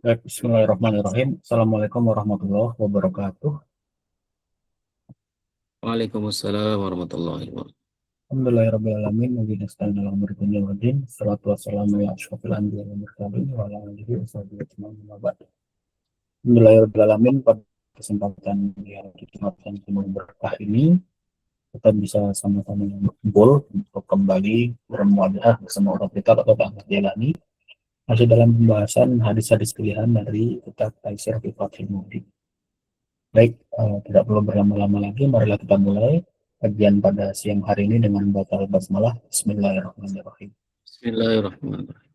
Baik, bismillahirrahmanirrahim. Assalamualaikum warahmatullahi wabarakatuh. Waalaikumsalam warahmatullahi wabarakatuh. Alhamdulillahirrahmanirrahim. Wabillahi nasta'in ala umuri dunya waddin. Salatu wassalamu ala asyrofil anbiya'i wal mursalin wa ala alihi wa sahbihi ajma'in, amma ba'd. Alhamdulillahirrahmanirrahim. Pada kesempatan yang kesempatan penuh berkah ini, kita bisa sama-sama berkumpul untuk kembali bermuamalah bersama orang kita atau Ahmad Jalani, masih dalam pembahasan hadis-hadis pilihan dari kitab Taisir fi Fathil Mu'in. Baik, tidak perlu berlama-lama lagi, marilah kita mulai kajian pada siang hari ini dengan baca basmalah. Bismillahirrahmanirrahim. Bismillahirrahmanirrahim.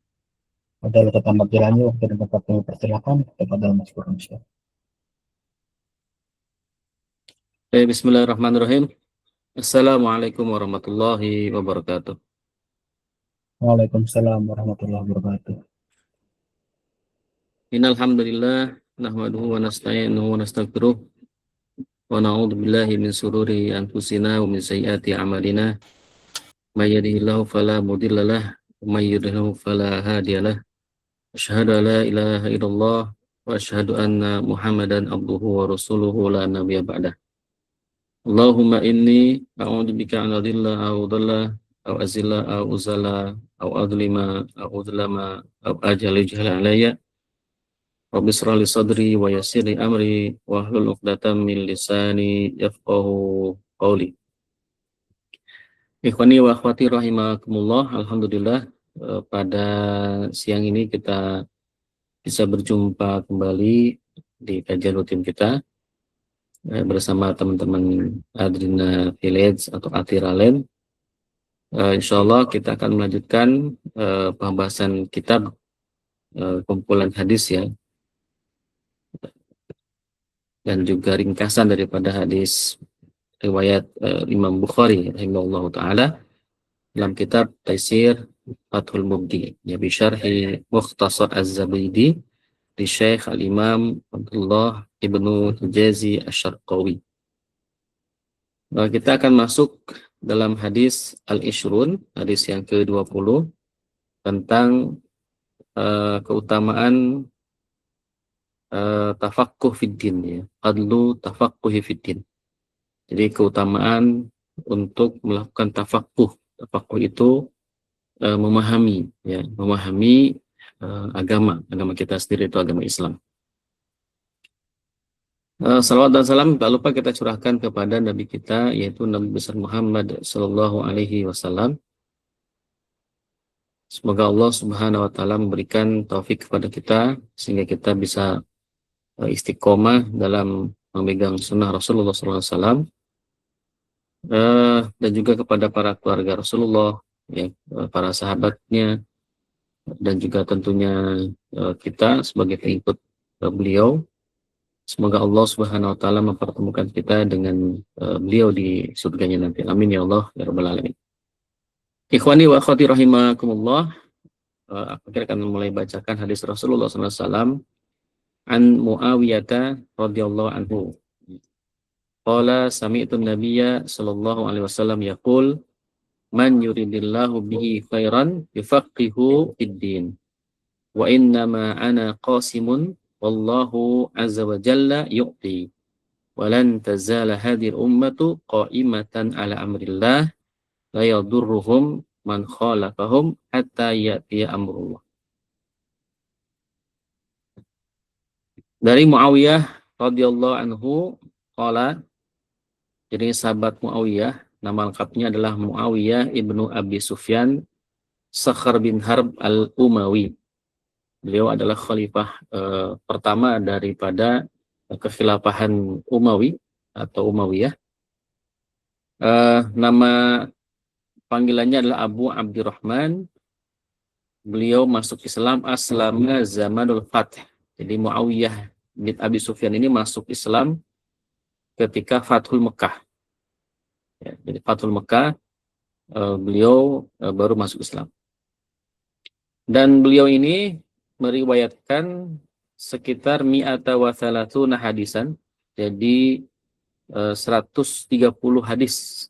Pada letak jalannya waktu dan tempat yang persilakan kepada Mas Kurniawan. Bismillahirrahmanirrahim. Assalamualaikum warahmatullahi wabarakatuh. Waalaikumsalam warahmatullahi wabarakatuh. Innal hamdalillah nahmaduhu wa nasta'inuhu wa nastaghfiruh wa na'udzu billahi min sururi anfusina wa min sayyiati a'malina. May yahdihillahu fala mudilla lahu wa may yudlil fala hadiyalah. Asyhadu an la ilaha illallah wa asyhadu anna Muhammadan abduhu wa rasuluhu la nabiyya ba'dah. Allahumma inni a'udzu bika an adilla aw dhalla aw azilla aw uzalla aw adlima aw udlama aw ajala jahala alayya. Rabbi shrah li sadri wa yassir li amri wa hlul 'uqdatam min lisani yafqahu qawli. Ikhwani wa akhwati rahimakumullah, alhamdulillah pada siang ini kita bisa berjumpa kembali di kajian rutin kita bersama teman-teman Adrina Village atau Atiralen. Insya Allah kita akan melanjutkan pembahasan kitab kumpulan hadis ya, dan juga ringkasan daripada hadis riwayat Imam Bukhari rahimahullah taala dalam kitab Taisir Fathul Mubdi ya bi syarhi Mukhtasar Az-Zabidi di Syekh Al-Imam Abdullah Ibnu Hijazi Asy-Syarqawi. Kita akan masuk dalam hadis Al-Ishrun, hadis yang ke-20 tentang keutamaan tafaqquh fiddin ya, adlu tafaqquhi fiddin. Jadi keutamaan untuk melakukan tafaqquh. Tafaqquh itu memahami ya, memahami agama kita sendiri, itu agama Islam. Salawat dan salam tak lupa kita curahkan kepada Nabi kita, yaitu Nabi besar Muhammad Sallallahu Alaihi Wasallam. Semoga Allah Subhanahu Wa Taala memberikan taufik kepada kita sehingga kita bisa istiqomah dalam memegang sunnah Rasulullah Sallallahu Alaihi Wasallam, dan juga kepada para keluarga Rasulullah, ya, para sahabatnya, dan juga tentunya kita sebagai pengikut beliau. Semoga Allah Subhanahu Wa Taala mempertemukan kita dengan beliau di surganya nanti. Amin ya Allah ya Rabbal Alamin. Ikhwani wa akhwati rahimakumullah, aku akan mulai bacakan hadis Rasulullah SAW an Muawiyah radhiyallahu anhu. Qala sami'tu Nabiyya sallallahu alaihi wasallam yaqul man yuridillahu bihi khairan yufaqihu fid-din wa innama ana qasimun wallahu azza wa jalla yu'ti walan tazala hadir ummatu qa'imatan ala amrillah la yadurruhum man khalafahum hatta ya'tiya amrullah. Dari Muawiyah radhiyallahu anhu qala, jadi sahabat Muawiyah, nama lengkapnya adalah Muawiyah ibnu Abi Sufyan Sakhar bin Harb al-Umawi. Beliau adalah khalifah pertama daripada kekhilafahan Umawi atau Umayyah. Nama panggilannya adalah Abu Abdurrahman. Beliau masuk Islam aslama zamanul Fath. Jadi Muawiyah bin Abi Sufyan ini masuk Islam ketika Fathul Mekah. Ya, jadi Fathul Mekah beliau baru masuk Islam. Dan beliau ini meriwayatkan sekitar mi'ata wa thalathuna hadisan, jadi 130 hadis.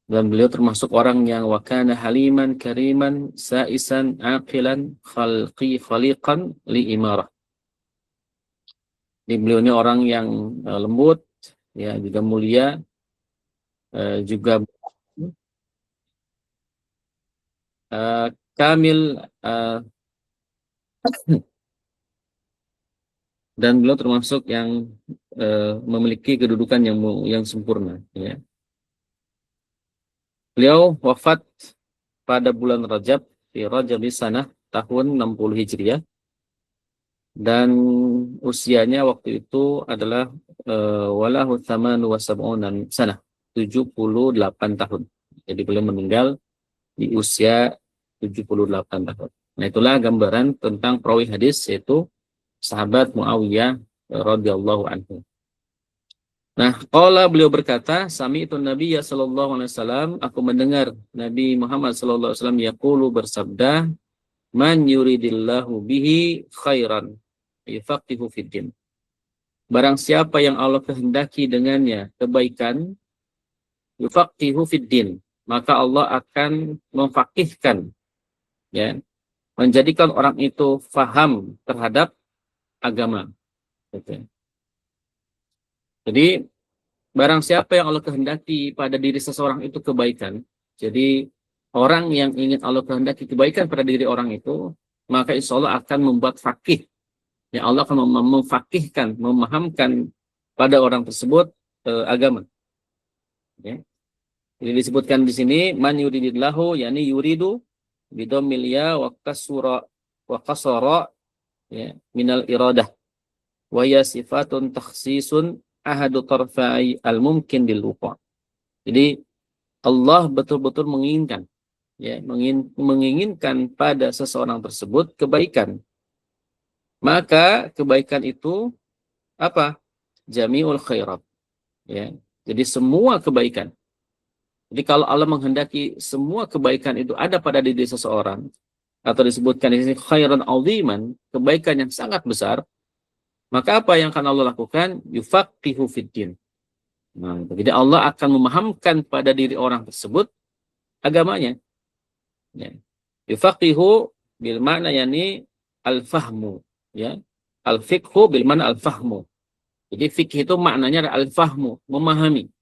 Dan beliau termasuk orang yang wakana haliman kariman sa'isan aqilan khaliqan li imarah. Jadi beliau ini orang yang lembut, ya, juga mulia, juga kamil, dan beliau termasuk yang memiliki kedudukan yang sempurna, ya. Beliau wafat pada bulan Rajab di Rajab Sanah tahun 60 Hijriah, dan usianya waktu itu adalah walahu thamanu wa sab'una sanah, 78 tahun. Jadi beliau meninggal di usia 78 tahun. Nah, itulah gambaran tentang perawi hadis, yaitu sahabat Muawiyah radhiyallahu anhu. Nah, qala, beliau berkata, sami'tu Nabiyya sallallahu alaihi wasallam, aku mendengar Nabi Muhammad sallallahu alaihi wasallam yaqulu, bersabda, man yuridillahu bihi khairan yufaqihu fiddin. Barang siapa yang Allah kehendaki dengannya kebaikan, yufaqihu fiddin, maka Allah akan memfaqihkan, ya, menjadikan orang itu faham terhadap agama. Gitu. Jadi barang siapa yang Allah kehendaki pada diri seseorang itu kebaikan, jadi orang yang ingin Allah kehendaki kebaikan pada diri orang itu, maka insya Allah akan membuat fakih. Ya, Allah akan memfakihkan, memahamkan pada orang tersebut agama. Ya. Jadi disebutkan di sini man yuridillahu, yakni yuridu bidomil ya wa kasara, ya, minal iradah wa ya sifatun takhsisun ahadu tarfai al-mumkin bil wuqa'. Jadi Allah betul-betul menginginkan, ya, menginginkan pada seseorang tersebut kebaikan. Maka kebaikan itu apa? Jami'ul khairat, ya. Jadi semua kebaikan. Jadi kalau Allah menghendaki semua kebaikan itu ada pada diri seseorang, atau disebutkan di sini khairan aziman, kebaikan yang sangat besar, maka apa yang akan Allah lakukan? Yufaqihu fiddin. Nah, jadi Allah akan memahamkan pada diri orang tersebut agamanya. Ya. Yufaqihu bil makna yani al-fahmu, ya. Al-fiqhu bil makna al-fahmu. Jadi fikih itu maknanya al-fahmu, memahami.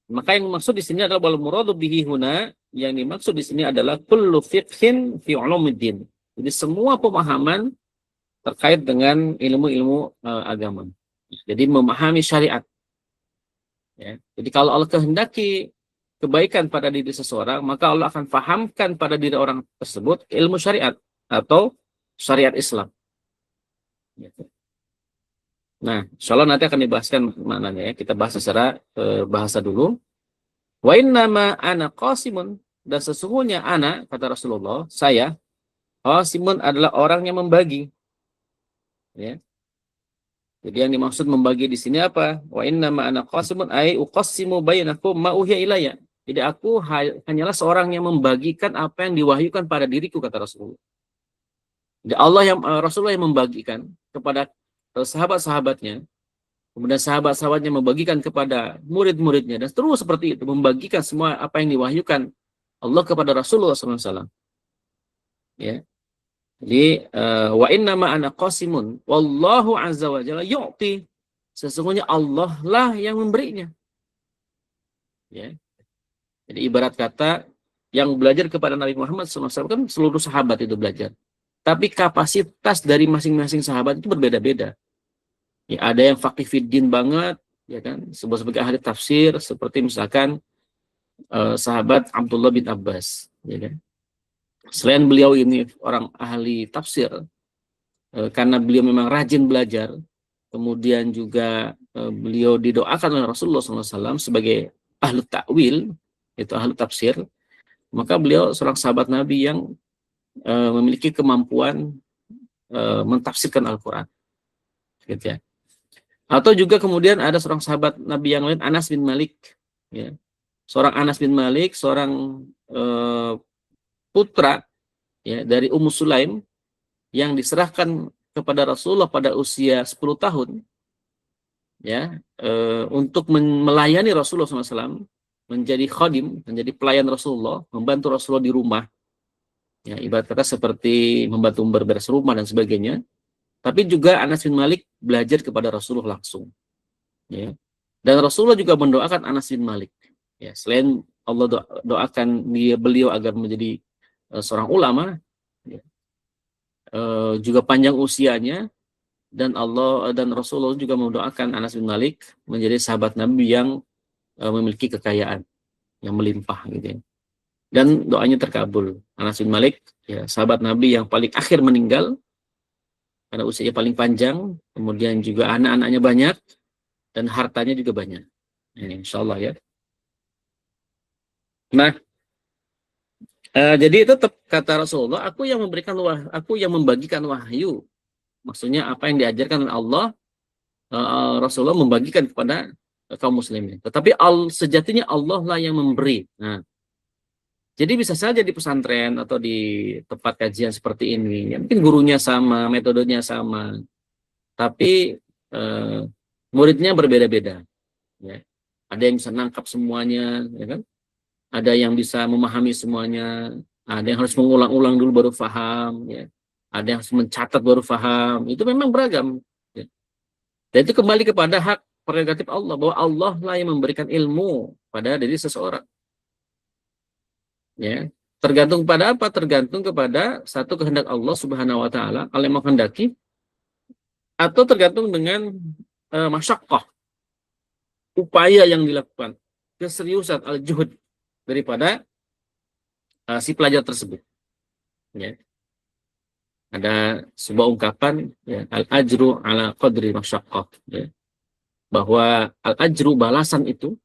Maka yang dimaksud di sini adalah wal muradu bihi huna, yang dimaksud di sini adalah kullu fiqhin fi ulumiddin. Jadi semua pemahaman terkait dengan ilmu-ilmu agama. Jadi memahami syariat. Ya. Jadi kalau Allah kehendaki kebaikan pada diri seseorang, maka Allah akan fahamkan pada diri orang tersebut ilmu syariat atau syariat Islam. Gitu. Nah, insyaallah nanti akan dibahaskan maknanya, ya. Kita bahas secara bahasa dulu. Wa innama ana qasimun, dan sesungguhnya ana, kata Rasulullah, saya, qasimun adalah orang yang membagi. Ya. Jadi yang dimaksud membagi di sini apa? Wa innama ana qasimun ay uqassimu bainakum ma uhiya ilayya. Jadi aku hanyalah seorang yang membagikan apa yang diwahyukan pada diriku, kata Rasulullah. Jadi Rasulullah yang membagikan kepada sahabat-sahabatnya, kemudian sahabat-sahabatnya membagikan kepada murid-muridnya, dan terus seperti itu, membagikan semua apa yang diwahyukan Allah kepada Rasulullah SAW. Ya. Jadi wa innama ana qasimun wallahu azza wa jalla yu'ti, sesungguhnya Allah lah yang memberinya. Ya. Jadi ibarat kata yang belajar kepada Nabi Muhammad SAW kan seluruh sahabat itu belajar. Tapi kapasitas dari masing-masing sahabat itu berbeda-beda. Ya, ada yang faqih fiddin banget, ya kan, sebagai ahli tafsir, seperti misalkan sahabat Abdullah bin Abbas, ya kan. Selain beliau ini orang ahli tafsir, karena beliau memang rajin belajar, kemudian juga beliau didoakan oleh Rasulullah SAW sebagai ahli ta'wil, itu ahli tafsir, maka beliau seorang sahabat Nabi yang memiliki kemampuan mentafsirkan Al-Quran, gitu ya. Atau juga kemudian ada seorang sahabat Nabi yang lain, Anas bin Malik, ya. Seorang Anas bin Malik, seorang putra, ya, dari Ummu Sulaim, yang diserahkan kepada Rasulullah pada usia 10 tahun, ya, untuk melayani Rasulullah SAW, menjadi khadim, menjadi pelayan Rasulullah, membantu Rasulullah di rumah. Ya, ibarat kata seperti membantu memberes rumah dan sebagainya. Tapi juga Anas bin Malik belajar kepada Rasulullah langsung. Ya. Dan Rasulullah juga mendoakan Anas bin Malik. Ya, selain Allah doakan beliau agar menjadi seorang ulama, ya, juga panjang usianya, dan Allah dan Rasulullah juga mendoakan Anas bin Malik menjadi sahabat Nabi yang memiliki kekayaan yang melimpah gitu ya. Dan doanya terkabul. Anas bin Malik, ya, sahabat Nabi yang paling akhir meninggal karena usianya paling panjang, kemudian juga anak-anaknya banyak dan hartanya juga banyak. Ini insya Allah ya. Nah, jadi tetap kata Rasulullah, aku yang aku yang membagikan wahyu. Maksudnya apa yang diajarkan oleh Allah, Rasulullah membagikan kepada kaum muslimin. Tetapi sejatinya Allah lah yang memberi. Nah, jadi bisa saja di pesantren atau di tempat kajian seperti ini, ya, mungkin gurunya sama, metodenya sama, tapi muridnya berbeda-beda. Ya. Ada yang bisa nangkap semuanya, ya kan? Ada yang bisa memahami semuanya, ada yang harus mengulang-ulang dulu baru paham, ya. Ada yang harus mencatat baru paham. Itu memang beragam. Ya. Dan itu kembali kepada hak prerogatif Allah, bahwa Allah lah yang memberikan ilmu pada diri seseorang. Ya, tergantung pada apa? Tergantung kepada satu kehendak Allah Subhanahu wa taala, kalau yang menghendaki, atau tergantung dengan masyaqqah, upaya yang dilakukan, keseriusan al-juhud daripada si pelajar tersebut. Ya. Ada sebuah ungkapan, ya, al-ajru ala qadri masyaqqah, ya, bahwa al-ajru, balasan itu,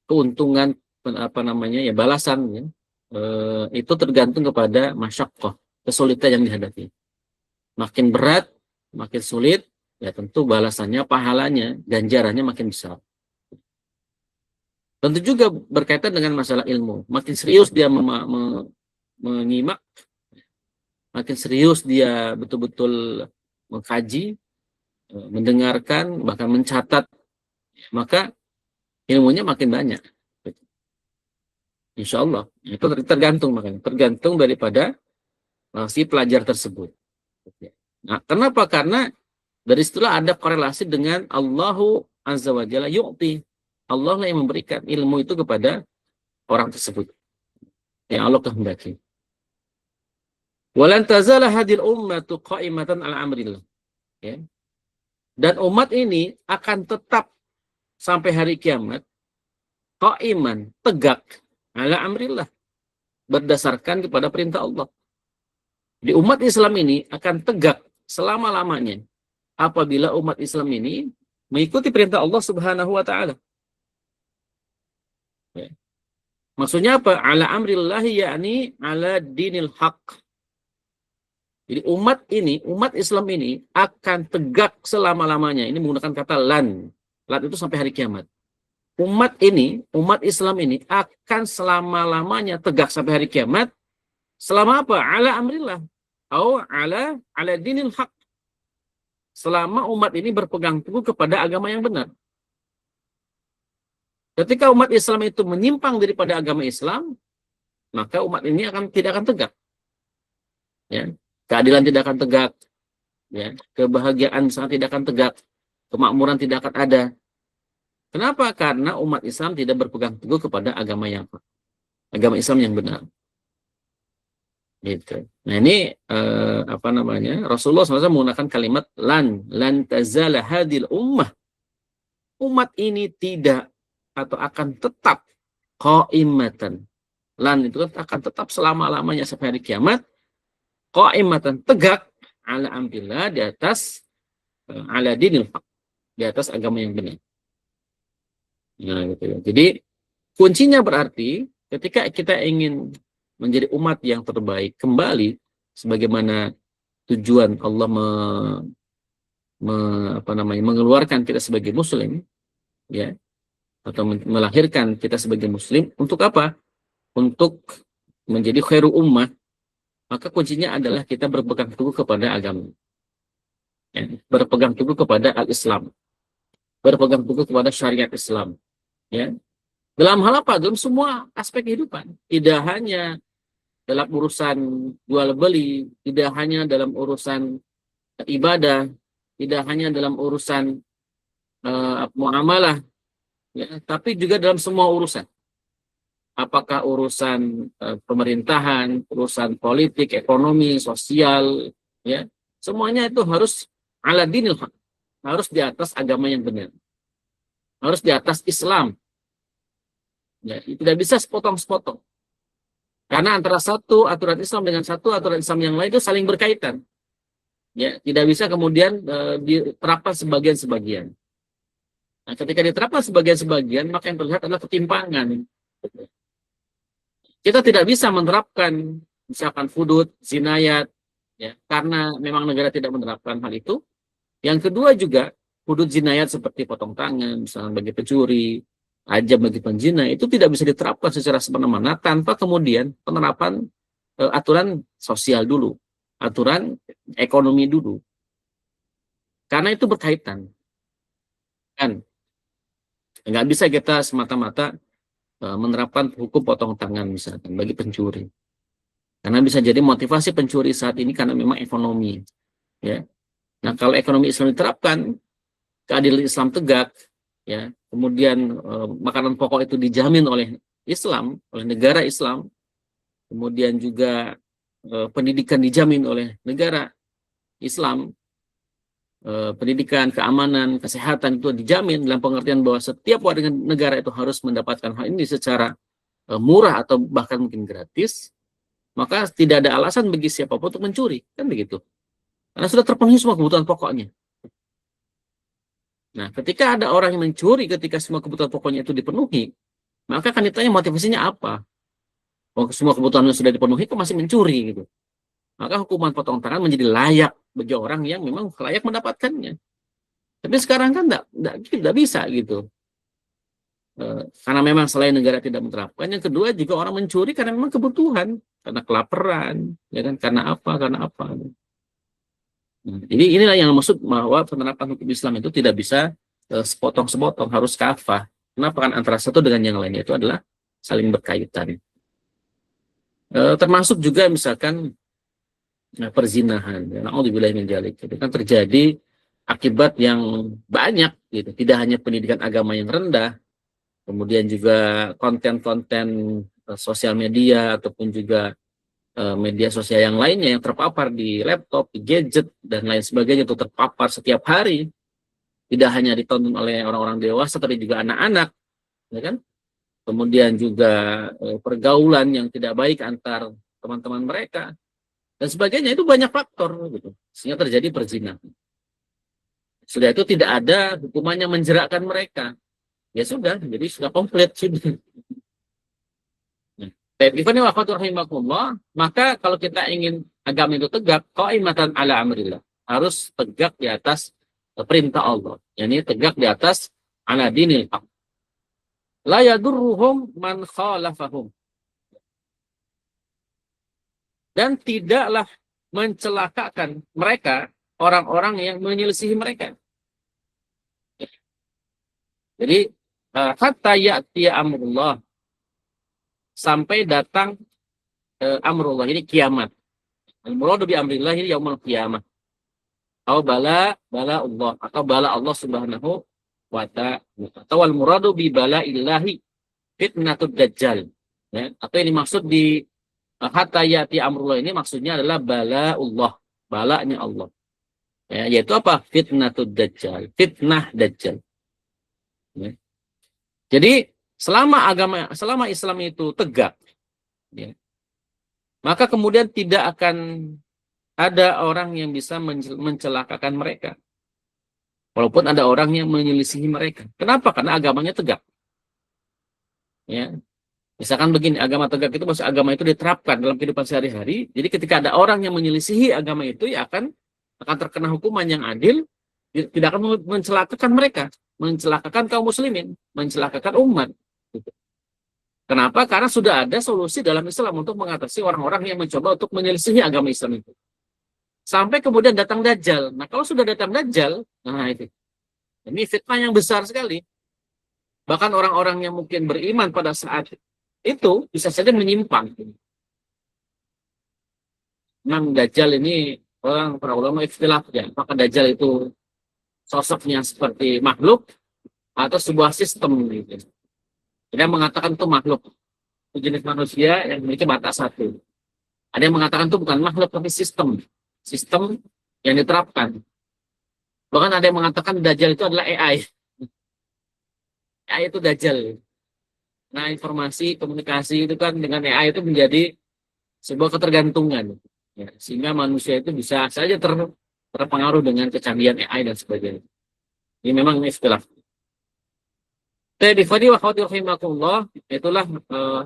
keuntungan apa namanya ya, balasan ya, itu tergantung kepada masyaqqah, kesulitan yang dihadapi. Makin berat, makin sulit, ya tentu balasannya, pahalanya, ganjarannya makin besar. Tentu juga berkaitan dengan masalah ilmu. Makin serius dia menyimak, makin serius dia betul-betul mengkaji, mendengarkan, bahkan mencatat, maka ilmunya makin banyak. Insya Allah. Itu tergantung, makanya tergantung daripada si pelajar tersebut. Nah, kenapa? Karena dari situlah ada korelasi dengan Allahu Azza wa Jalla yu'ti. Allah lah yang memberikan ilmu itu kepada orang tersebut yang Allah kehendaki. Walan tazalah hadil ummatu qa'imatan ala amrillah. Ya. Dan umat ini akan tetap sampai hari kiamat qa'iman, tegak ala amrillah, berdasarkan kepada perintah Allah. Di umat Islam ini akan tegak selama-lamanya apabila umat Islam ini mengikuti perintah Allah Subhanahu wa taala. Ya. Maksudnya apa? Ala amrillahi, yakni ala dinil haq. Jadi umat Islam ini akan tegak selama-lamanya. Ini menggunakan kata lan. Lan itu sampai hari kiamat. Umat Islam ini akan selama-lamanya tegak sampai hari kiamat. Selama apa? Ala amrillah. Atau ala dinil haq. Selama umat ini berpegang teguh kepada agama yang benar. Ketika umat Islam itu menyimpang daripada agama Islam, maka umat ini tidak akan tegak. Ya. Keadilan tidak akan tegak. Ya. Kebahagiaan sangat tidak akan tegak. Kemakmuran tidak akan ada. Kenapa? Karena umat Islam tidak berpegang teguh kepada agama Islam yang benar. Gitu. Nah ini Rasulullah SAW menggunakan kalimat lan tazala hadil ummah. Umat ini tidak atau akan tetap qa'imatan. Lan itu akan tetap selama-lamanya sampai hari kiamat. Qa'imatan, tegak ala amrillah, di atas ala dinil haq, di atas agama yang benar. Nah, gitu ya. Jadi kuncinya berarti ketika kita ingin menjadi umat yang terbaik kembali sebagaimana tujuan Allah mengeluarkan kita sebagai muslim, ya, atau melahirkan kita sebagai muslim untuk apa? Untuk menjadi khairu ummah. Maka kuncinya adalah kita berpegang teguh kepada agama. Ya, berpegang teguh kepada al-Islam. Berpegang teguh kepada syariat Islam. Ya. Dalam hal apa? Dalam semua aspek kehidupan. Tidak hanya dalam urusan jual beli, tidak hanya dalam urusan ibadah, tidak hanya dalam urusan muamalah, ya, tapi juga dalam semua urusan. Apakah urusan pemerintahan, urusan politik, ekonomi, sosial, ya, semuanya itu harus ala dinil haq, harus di atas agama yang benar, harus di atas Islam. Ya, tidak bisa sepotong-sepotong. Karena antara satu aturan Islam dengan satu aturan Islam yang lain itu saling berkaitan. Ya, tidak bisa kemudian diterapkan sebagian-sebagian. Nah, ketika diterapkan sebagian-sebagian, maka yang terlihat adalah ketimpangan. Kita tidak bisa menerapkan misalkan hudud, jinayat, ya, karena memang negara tidak menerapkan hal itu. Yang kedua juga, hudud jinayat seperti potong tangan, misalnya bagi pencuri, ajam bagi penzina, itu tidak bisa diterapkan secara semena-mena tanpa kemudian penerapan aturan sosial dulu, aturan ekonomi dulu. Karena itu berkaitan. Kan? Nggak bisa kita semata-mata menerapkan hukum potong tangan misalkan bagi pencuri. Karena bisa jadi motivasi pencuri saat ini karena memang ekonomi. Ya. Nah, kalau ekonomi Islam diterapkan, keadilan Islam tegak, ya, kemudian makanan pokok itu dijamin oleh Islam, oleh negara Islam, kemudian juga pendidikan dijamin oleh negara Islam, pendidikan, keamanan, kesehatan itu dijamin dalam pengertian bahwa setiap warga negara itu harus mendapatkan hal ini secara murah atau bahkan mungkin gratis, maka tidak ada alasan bagi siapapun untuk mencuri, kan begitu. Karena sudah terpenuhi semua kebutuhan pokoknya. Nah, ketika ada orang yang mencuri ketika semua kebutuhan pokoknya itu dipenuhi, maka akan ditanya motivasinya apa? Oh, semua kebutuhannya sudah dipenuhi, kok masih mencuri gitu. Maka hukuman potong tangan menjadi layak bagi orang yang memang layak mendapatkannya. Tapi sekarang kan tidak bisa gitu. Karena memang selain negara tidak menerapkan, yang kedua juga orang mencuri karena memang kebutuhan, karena kelaparan, ya kan, karena apa. Jadi inilah yang maksud bahwa penerapan hukum Islam itu tidak bisa sepotong-sepotong, harus kafah. Kenapa? Kan antara satu dengan yang lainnya itu adalah saling berkaitan. Termasuk juga misalkan perzinahan. Na'udzubillah min dzalik. Itu kan terjadi akibat yang banyak gitu. Tidak hanya pendidikan agama yang rendah, kemudian juga konten-konten sosial media ataupun juga media sosial yang lainnya yang terpapar di laptop, di gadget dan lain sebagainya itu terpapar setiap hari. Tidak hanya ditonton oleh orang-orang dewasa tapi juga anak-anak, ya kan? Kemudian juga pergaulan yang tidak baik antar teman-teman mereka dan sebagainya, itu banyak faktor gitu sehingga terjadi perzinahan. Sudah itu tidak ada hukuman yang menjerakkan mereka, ya sudah, jadi sudah komplit sudah. Maka kalau kita ingin agama itu tegak, qaimatan ala amrillah, harus tegak di atas perintah Allah, yakni tegak di atas ala dinil haq. La yadurruhum man khalafahum, dan tidaklah mencelakakan mereka orang-orang yang menyelisihi mereka. Jadi hatta ya'ti amrullah, sampai datang amrullah, ini kiamat. Al-muradu bi amrillah ini yaumul qiyamah. Atau bala Allah, atau bala Allah Subhanahu wa ta'ala. Atau al-muradu bi bala illahi fitnatud dajjal. Ya, atau ini maksud di hatta ya'ti amrullah ini maksudnya adalah bala Allah, balanya Allah. Ya, yaitu apa? Fitnatud dajjal, fitnah dajjal. Ya. Jadi selama Islam itu tegak, ya, maka kemudian tidak akan ada orang yang bisa mencelakakan mereka. Walaupun ada orang yang menyelisihi mereka. Kenapa? Karena agamanya tegak. Ya. Misalkan begini, agama tegak itu maksud agama itu diterapkan dalam kehidupan sehari-hari. Jadi ketika ada orang yang menyelisihi agama itu, ya akan terkena hukuman yang adil, tidak akan mencelakakan mereka, mencelakakan kaum muslimin, mencelakakan umat. Kenapa? Karena sudah ada solusi dalam Islam untuk mengatasi orang-orang yang mencoba untuk menyelisihi agama Islam itu. Sampai kemudian datang Dajjal. Nah, kalau sudah datang Dajjal, nah itu. Ini fitnah yang besar sekali. Bahkan orang-orang yang mungkin beriman pada saat itu bisa saja menyimpang. Memang Dajjal ini para ulama ikhtilaf ya, apakah Dajjal itu sosoknya seperti makhluk atau sebuah sistem gitu. Ada yang mengatakan itu makhluk, itu jenis manusia yang memiliki mata satu. Ada yang mengatakan itu bukan makhluk tapi sistem, sistem yang diterapkan. Bahkan ada yang mengatakan Dajjal itu adalah AI. AI itu Dajjal. Nah, informasi komunikasi itu kan dengan AI itu menjadi sebuah ketergantungan. Ya, sehingga manusia itu bisa saja terpengaruh dengan kecanggihan AI dan sebagainya. Ini memang istilah. Itulah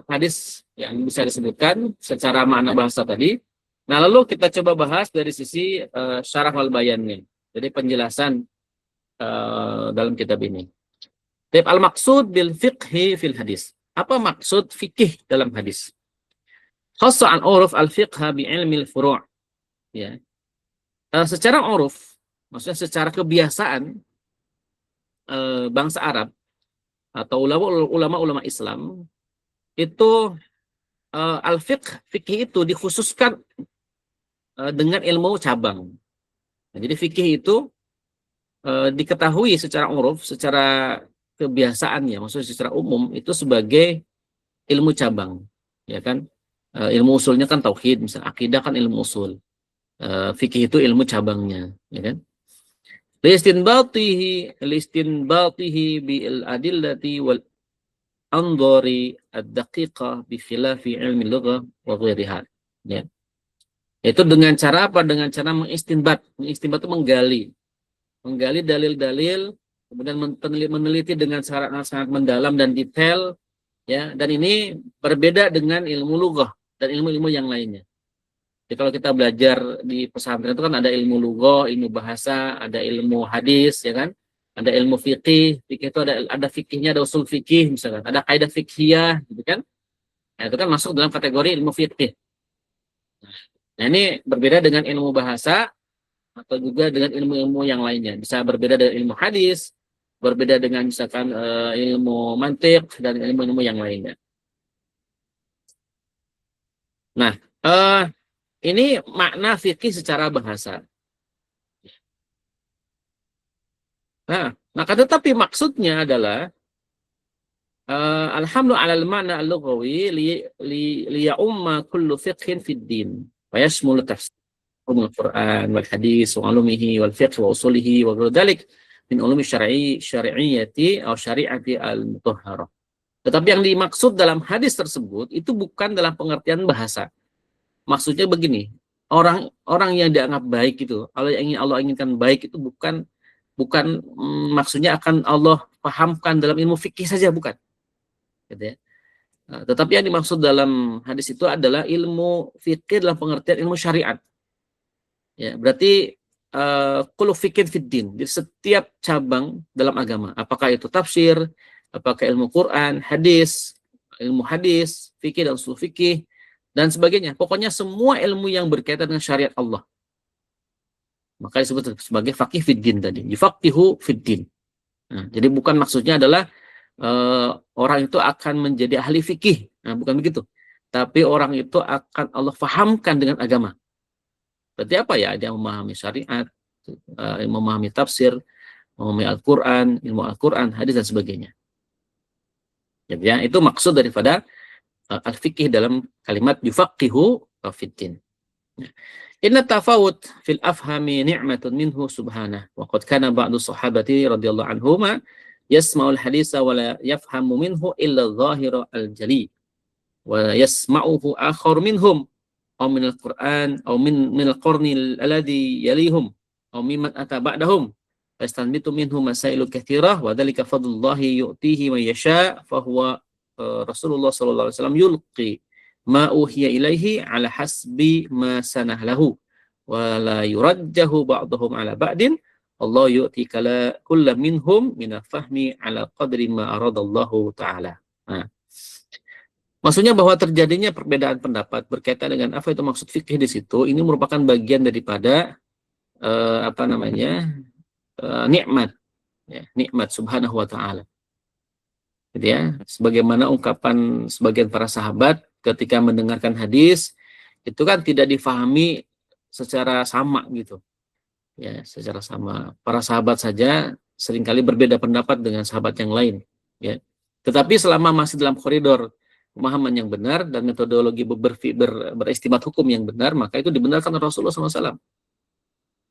hadis yang bisa disebutkan secara makna bahasa tadi. Nah, lalu kita coba bahas dari sisi syarah wal bayannya. Jadi penjelasan dalam kitab ini. Al-maqsud bil fiqhi fil hadis. Apa maksud fikih dalam hadis? Khassa an uruf al-fiqha bi ilmi al-furu'. Ya. Secara uruf, maksudnya secara kebiasaan bangsa Arab atau ulama-ulama Islam itu al-fiqh, fikih itu dikhususkan dengan ilmu cabang. Nah, jadi fikih itu diketahui secara uruf, secara kebiasaannya, maksudnya secara umum itu sebagai ilmu cabang, ya kan? Ilmu usulnya kan tauhid, misalnya akidah kan ilmu usul. Fikih itu ilmu cabangnya, ya kan? Listinbatihi bil adillati wal andori ad-daqiqah bi khilafi ilmi lughah wa ghairiha. Ya. Itu dengan cara apa? Dengan cara mengistinbat. Mengistinbat itu menggali dalil-dalil, kemudian meneliti dengan sangat mendalam dan detail, ya. Dan ini berbeda dengan ilmu lughah dan ilmu-ilmu yang lainnya. Jadi kalau kita belajar di pesantren itu kan ada ilmu lughah, ilmu bahasa, ada ilmu hadis, ya kan? Ada ilmu fikih, fikih itu ada fikihnya, ada usul fikih misalkan, ada kaidah fikhiyah, gitu kan? Nah, itu kan masuk dalam kategori ilmu fikih. Nah, ini berbeda dengan ilmu bahasa atau juga dengan ilmu-ilmu yang lainnya. Bisa berbeda dengan ilmu hadis, berbeda dengan misalkan ilmu mantiq dan ilmu-ilmu yang lainnya. Nah, ini makna fikih secara bahasa. Nah, maka tetapi maksudnya adalah alhamdulillah alal ma'na al-lughawi li ya'umma kullu fiqhin fid din wa yashmulu tafsir al-Qur'an wal hadis wa ulumihi wal fiqh wa usulihi wa ghairu dzalik min ulumi syar'iyyati atau syari'ati al-mutahharah. Tetapi yang dimaksud dalam hadis tersebut itu bukan dalam pengertian bahasa. Maksudnya begini, orang yang dianggap baik itu, kalau yang ingin Allah inginkan baik itu bukan maksudnya akan Allah pahamkan dalam ilmu fikih saja, bukan. Gitu ya. Nah, tetapi yang dimaksud dalam hadis itu adalah ilmu fikih dalam pengertian ilmu syariat. Ya, berarti kullu fikih fiddin. Jadi setiap cabang dalam agama, apakah itu tafsir, apakah ilmu Quran, hadis, ilmu hadis, fikih dan usul fikih dan sebagainya. Pokoknya semua ilmu yang berkaitan dengan syariat Allah. Maka disebut sebagai faqih fiddin tadi. Yufaqihu fiddin. Nah, jadi bukan maksudnya adalah orang itu akan menjadi ahli fikih. Nah, bukan begitu. Tapi orang itu akan Allah fahamkan dengan agama. Berarti apa ya? Dia memahami syariat, memahami tafsir, memahami Al-Quran, ilmu Al-Quran, hadis dan sebagainya. Jadi ya, itu maksud daripada al-fikih dalam kalimat yufaqihu fiddin. Inna tafawut fil afhami ni'matun minhu subhanah. Wa qad kana ba'du sahabati radhiyallahu anhuma yasma'ul haditha wa la yafhamu minhu illa dhahira al-jali. Wa yasma'uhu akhar minhum aw min al-Qur'an aw min al-qarni alladhi yalihum aw mimman ata ba'dahum. Fastanbitu minhu masailu katsirah wa dhalika fadlullahi yu'tihi man yasha' fa huwa Rasulullah sallallahu alaihi wasallam yulqi ma uhiya ilaihi ala hasbi ma sanah lahu wa la yurajjahu ba'dahum ala ba'din Allah yu'ti kala kulla minhum min fahmi ala qadri ma aradallahu ta'ala. Nah, maksudnya bahwa terjadinya perbedaan pendapat berkaitan dengan apa itu maksud fikih di situ, ini merupakan bagian daripada nikmat, ya, nikmat subhanahu wa ta'ala. gitu ya. Sebagaimana ungkapan sebagian para sahabat ketika mendengarkan hadis itu kan tidak difahami secara sama gitu. Ya, secara sama. Para sahabat saja seringkali berbeda pendapat dengan sahabat yang lain, ya. Tetapi selama masih dalam koridor pemahaman yang benar dan metodologi beristimbat hukum yang benar, maka itu dibenarkan oleh Rasulullah SAW.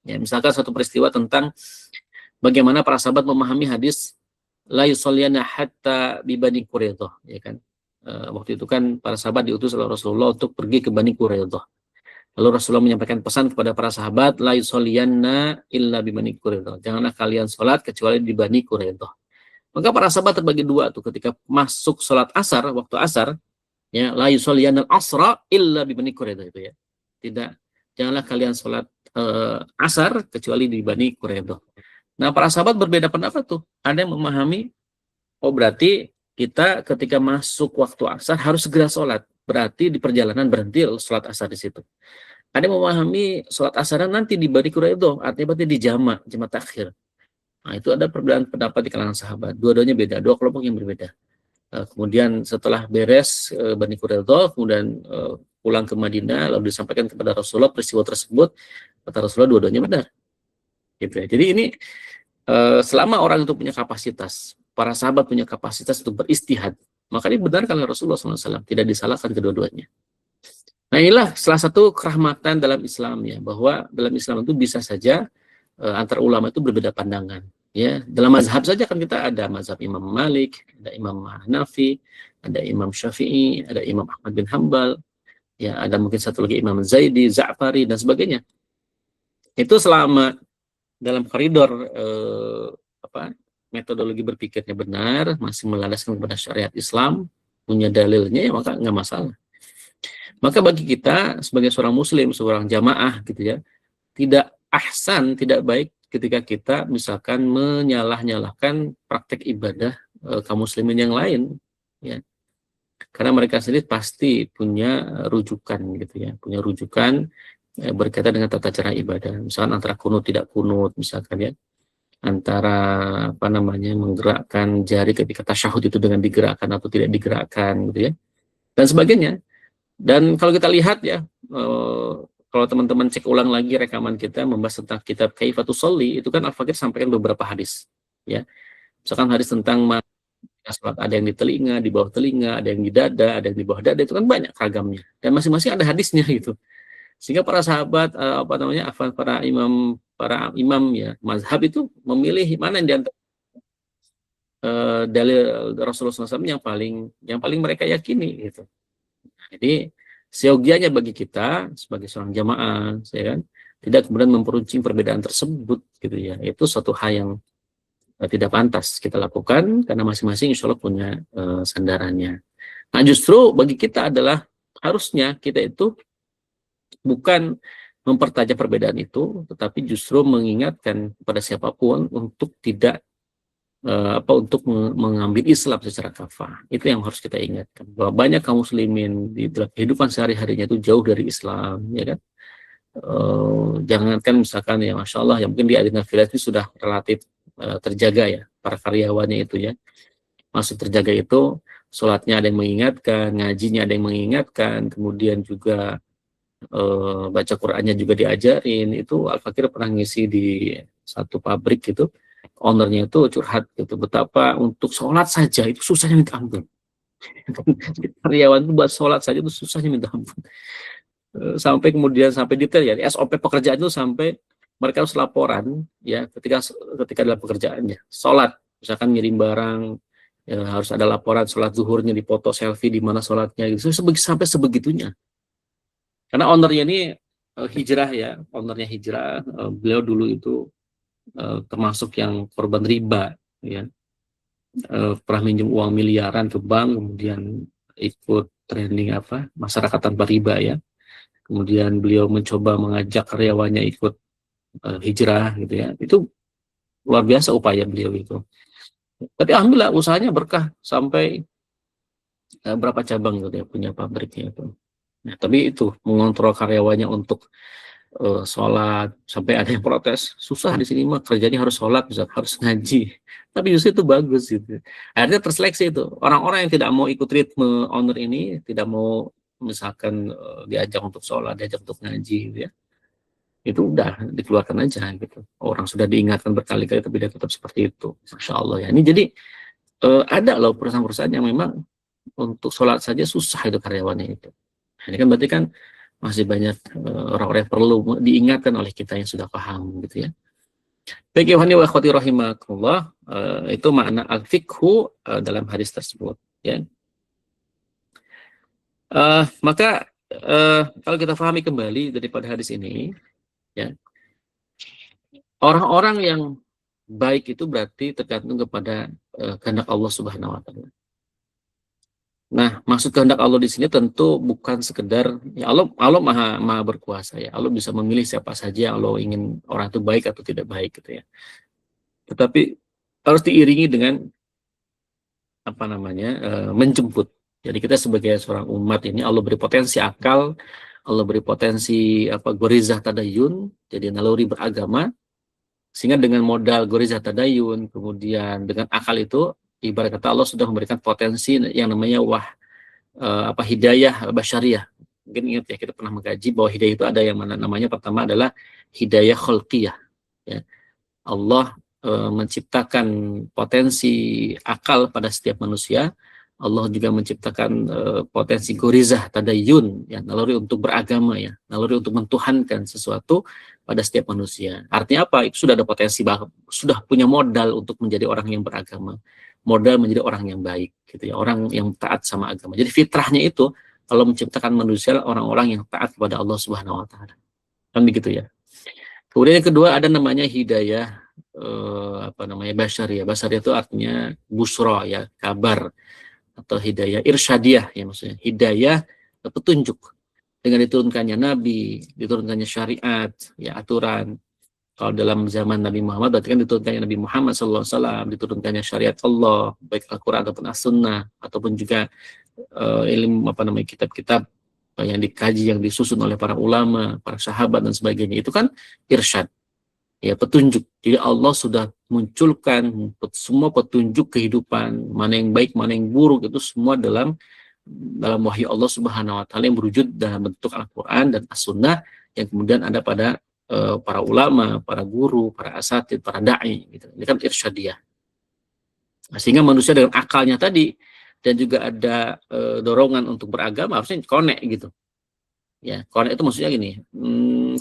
Ya, misalkan satu peristiwa tentang bagaimana para sahabat memahami hadis la yusalliyana hatta bi Bani Quraidah, ya kan. Waktu itu kan para sahabat diutus oleh Rasulullah untuk pergi ke Bani Quraidah. Lalu Rasulullah menyampaikan pesan kepada para sahabat, la yusalliyanna illa bi Bani Quraidah. Janganlah kalian sholat kecuali di Bani Quraidah. Maka para sahabat terbagi dua tuh ketika masuk sholat asar, waktu asar, ya, la yusalliyanna al-asra illa bi Bani Quraidah itu ya. Tidak, janganlah kalian sholat asar kecuali di Bani Quraidah. Nah, para sahabat berbeda pendapat tuh. Ada yang memahami, oh berarti kita ketika masuk waktu asar harus segera sholat. Berarti di perjalanan berhenti sholat asar di situ. Ada yang memahami sholat asar nanti di Bani Quraidah, artinya berarti di jama takhir. Nah, itu ada perbedaan pendapat di kalangan sahabat. Dua-duanya beda, dua kelompok yang berbeda. Kemudian setelah beres Bani Quraidah, kemudian pulang ke Madinah, lalu disampaikan kepada Rasulullah peristiwa tersebut. Kata Rasulullah dua-duanya benar. Gitu ya. Jadi ini selama orang itu punya kapasitas, para sahabat punya kapasitas untuk beristihad, maka dibenarkan oleh Rasulullah SAW, tidak disalahkan kedua-duanya. Nah, inilah salah satu kerahmatan dalam Islam ya, bahwa dalam Islam itu bisa saja antar ulama itu berbeda pandangan. Ya, dalam mazhab saja kan kita ada mazhab Imam Malik, ada Imam Hanafi, ada Imam Syafi'i, ada Imam Ahmad bin Hambal, ya ada mungkin satu lagi Imam Zaidi, Za'fari dan sebagainya. Itu selama dalam koridor metodologi berpikirnya benar, masih melandaskan kepada syariat Islam, punya dalilnya, ya maka nggak masalah. Maka bagi kita sebagai seorang muslim, seorang jamaah gitu ya, tidak ahsan, tidak baik ketika kita misalkan menyalah-nyalahkan praktek ibadah kaum muslimin yang lain, ya. Karena mereka sendiri pasti punya rujukan gitu ya, punya rujukan berkaitan dengan tata cara ibadah. Misalkan antara kunut tidak kunut, misalkan ya, antara menggerakkan jari ketika tasyahud itu dengan digerakkan atau tidak digerakkan gitu ya, dan sebagainya. Dan kalau kita lihat ya, kalau teman-teman cek ulang lagi rekaman kita membahas tentang kitab Kaifatus Sholli, itu kan Al-Fakir sampaikan beberapa hadis ya. Misalkan hadis tentang sholat ada yang di telinga, di bawah telinga, ada yang di dada, ada yang di bawah dada, itu kan banyak ragamnya. Dan masing-masing ada hadisnya gitu. Sehingga para sahabat para imam ya mazhab itu memilih mana yang diantara dalil Rasulullah SAW yang paling mereka yakini gitu. Jadi seyogianya bagi kita sebagai seorang jamaah, ya kan, tidak kemudian memperuncing perbedaan tersebut gitu ya. Itu suatu hal yang tidak pantas kita lakukan karena masing-masing insya Allah punya sandarannya. Nah, justru bagi kita adalah harusnya kita itu bukan mempertajam perbedaan itu, tetapi justru mengingatkan kepada siapapun untuk tidak untuk mengambil Islam secara kafah. Itu yang harus kita ingatkan, bahwa banyak kaum muslimin di dalam kehidupan sehari-harinya itu jauh dari Islam, ya kan. Jangankan misalkan ya Masya Allah, yang mungkin di Adinah Village itu sudah relatif terjaga ya, para karyawannya itu ya, masih terjaga itu, sholatnya ada yang mengingatkan, ngajinya ada yang mengingatkan, kemudian juga baca Qur'annya juga diajarin. Itu Al-Fakir pernah ngisi di satu pabrik gitu, ownernya itu curhat gitu, betapa untuk sholat saja itu susahnya minta ampun. Karyawan itu buat sholat saja itu susahnya minta ampun. Sampai kemudian sampai detail ya, SOP pekerjaan itu sampai mereka harus laporan ya ketika dalam pekerjaannya. Sholat, misalkan ngirim barang, ya, harus ada laporan sholat zuhurnya, dipoto selfie di mana sholatnya gitu. Sampai sebegitunya. Karena ownernya ini hijrah ya, ownernya hijrah, beliau dulu itu termasuk yang korban riba ya, pernah minjem uang miliaran ke bank, kemudian ikut training masyarakat tanpa riba ya, kemudian beliau mencoba mengajak karyawannya ikut hijrah gitu ya. Itu luar biasa upaya beliau itu, tapi alhamdulillah usahanya berkah sampai berapa cabang gitu ya punya pabriknya itu. Nah, tapi itu mengontrol karyawannya untuk sholat, sampai ada yang protes, susah di sini mah kerjanya harus sholat, harus ngaji. Tapi justru itu bagus gitu. Akhirnya terseleksi itu orang-orang yang tidak mau ikut ritme owner ini, tidak mau misalkan diajak untuk sholat, diajak untuk ngaji, gitu ya, itu udah dikeluarkan aja gitu. Orang sudah diingatkan berkali-kali tapi dia tetap seperti itu. Masya Allah ya. Ini jadi ada loh perusahaan-perusahaan yang memang untuk sholat saja susah itu karyawannya itu. Ini kan berarti kan masih banyak orang-orang yang perlu diingatkan oleh kita yang sudah paham gitu ya. Baik, ikhwani wa akhwati rahimakumullah, itu makna al-fiqhu dalam hadis tersebut ya. Maka kalau kita pahami kembali daripada hadis ini ya, orang-orang yang baik itu berarti tergantung kepada kehendak Allah Subhanahu wa taala. Nah, maksud kehendak Allah di sini tentu bukan sekedar ya, Allah maha berkuasa ya. Allah bisa memilih siapa saja yang Allah ingin orang itu baik atau tidak baik gitu ya. Tetapi harus diiringi dengan apa namanya? Menjemput. Jadi kita sebagai seorang umat ini Allah beri potensi akal, Allah beri potensi gorizah tadayun, jadi naluri beragama, sehingga dengan modal gorizah tadayun, kemudian dengan akal itu ibarat kata Allah sudah memberikan potensi yang namanya hidayah basyariyah. Mungkin ingat ya, kita pernah mengkaji bahwa hidayah itu ada yang mana namanya, pertama adalah hidayah khalqiyah ya. Allah menciptakan potensi akal pada setiap manusia. Allah juga menciptakan potensi gorizah tadayun ya, naluri untuk beragama ya, naluri untuk mentuhankan sesuatu pada setiap manusia. Artinya apa? Itu sudah ada potensi, sudah punya modal untuk menjadi orang yang beragama, modal menjadi orang yang baik gitu ya, orang yang taat sama agama. Jadi fitrahnya itu kalau menciptakan manusia orang-orang yang taat kepada Allah Subhanahu wa taala. Kan begitu ya. Kemudian yang kedua ada namanya hidayah basyariyah. Basyariyah itu artinya busra ya, kabar, atau hidayah irsyadiyah ya, maksudnya hidayah petunjuk dengan diturunkannya nabi, diturunkannya syariat ya, aturan. Kalau dalam zaman Nabi Muhammad berarti kan diturunkannya Nabi Muhammad SAW, diturunkannya syariat Allah, baik Al-Quran ataupun As-Sunnah, ataupun juga ilmu kitab-kitab yang dikaji, yang disusun oleh para ulama, para sahabat dan sebagainya. Itu kan irsyad, ya, petunjuk. Jadi Allah sudah munculkan semua petunjuk kehidupan, mana yang baik, mana yang buruk, itu semua dalam wahyu Allah Subhanahu wa taala yang berwujud dalam bentuk Al-Qur'an dan As-Sunnah, yang kemudian ada pada para ulama, para guru, para asatid, para dai gitu. Ini kan irsyadiyah. Nah, sehingga manusia dengan akalnya tadi dan juga ada dorongan untuk beragama harusnya connect gitu. Ya, connect itu maksudnya gini,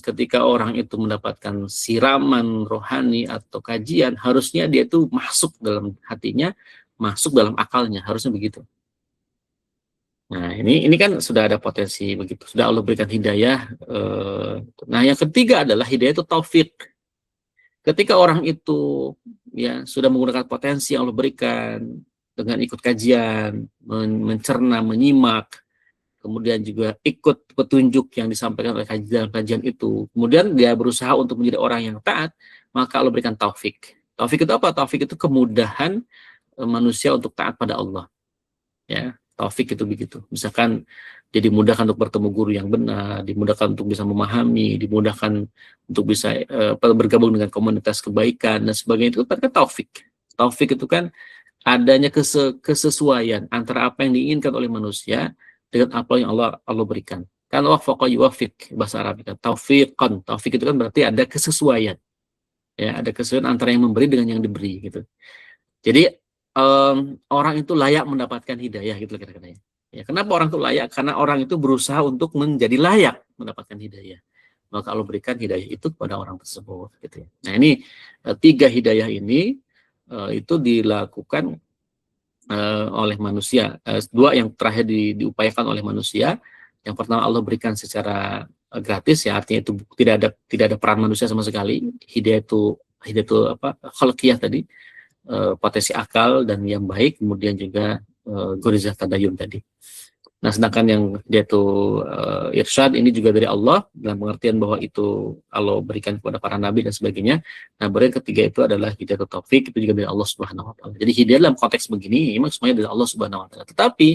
ketika orang itu mendapatkan siraman rohani atau kajian, harusnya dia itu masuk dalam hatinya, masuk dalam akalnya, harusnya begitu. Nah, ini kan sudah ada potensi begitu, sudah Allah berikan hidayah. Nah, yang ketiga adalah hidayah itu taufik. Ketika orang itu ya sudah menggunakan potensi yang Allah berikan dengan ikut kajian, mencerna, menyimak, kemudian juga ikut petunjuk yang disampaikan oleh kajian itu, kemudian dia berusaha untuk menjadi orang yang taat, maka Allah berikan taufik. Taufik itu apa? Taufik itu kemudahan manusia untuk taat pada Allah. Ya, taufik itu begitu. Misalkan dia dimudahkan untuk bertemu guru yang benar, dimudahkan untuk bisa memahami, dimudahkan untuk bisa bergabung dengan komunitas kebaikan dan sebagainya, itu kan taufik. Taufik itu kan adanya kesesuaian antara apa yang diinginkan oleh manusia dengan apa yang Allah berikan. Kan wafaqa yuwafiq bahasa Arab kan, taufiqan. Taufik itu kan berarti ada kesesuaian. Ya, ada kesesuaian antara yang memberi dengan yang diberi gitu. Jadi orang itu layak mendapatkan hidayah gitu kira-kira. Ya, kenapa orang itu layak? Karena orang itu berusaha untuk menjadi layak mendapatkan hidayah. Maka Allah berikan hidayah itu kepada orang tersebut gitu ya. Nah, ini tiga hidayah ini itu dilakukan oleh manusia. Dua yang terakhir diupayakan oleh manusia. Yang pertama Allah berikan secara gratis ya, artinya itu tidak ada peran manusia sama sekali. Hidayah itu khalqiyah tadi, potensi akal dan yang baik, kemudian juga gorizah tadayun tadi. Nah, sedangkan yang dia itu irsyad ini juga dari Allah dalam pengertian bahwa itu Allah berikan kepada para nabi dan sebagainya. Nah, baru yang ketiga itu adalah hidayah taufik, itu juga dari Allah Subhanahu wa taala. Jadi hidayah dalam konteks begini memang semuanya dari Allah Subhanahu wa taala. Tetapi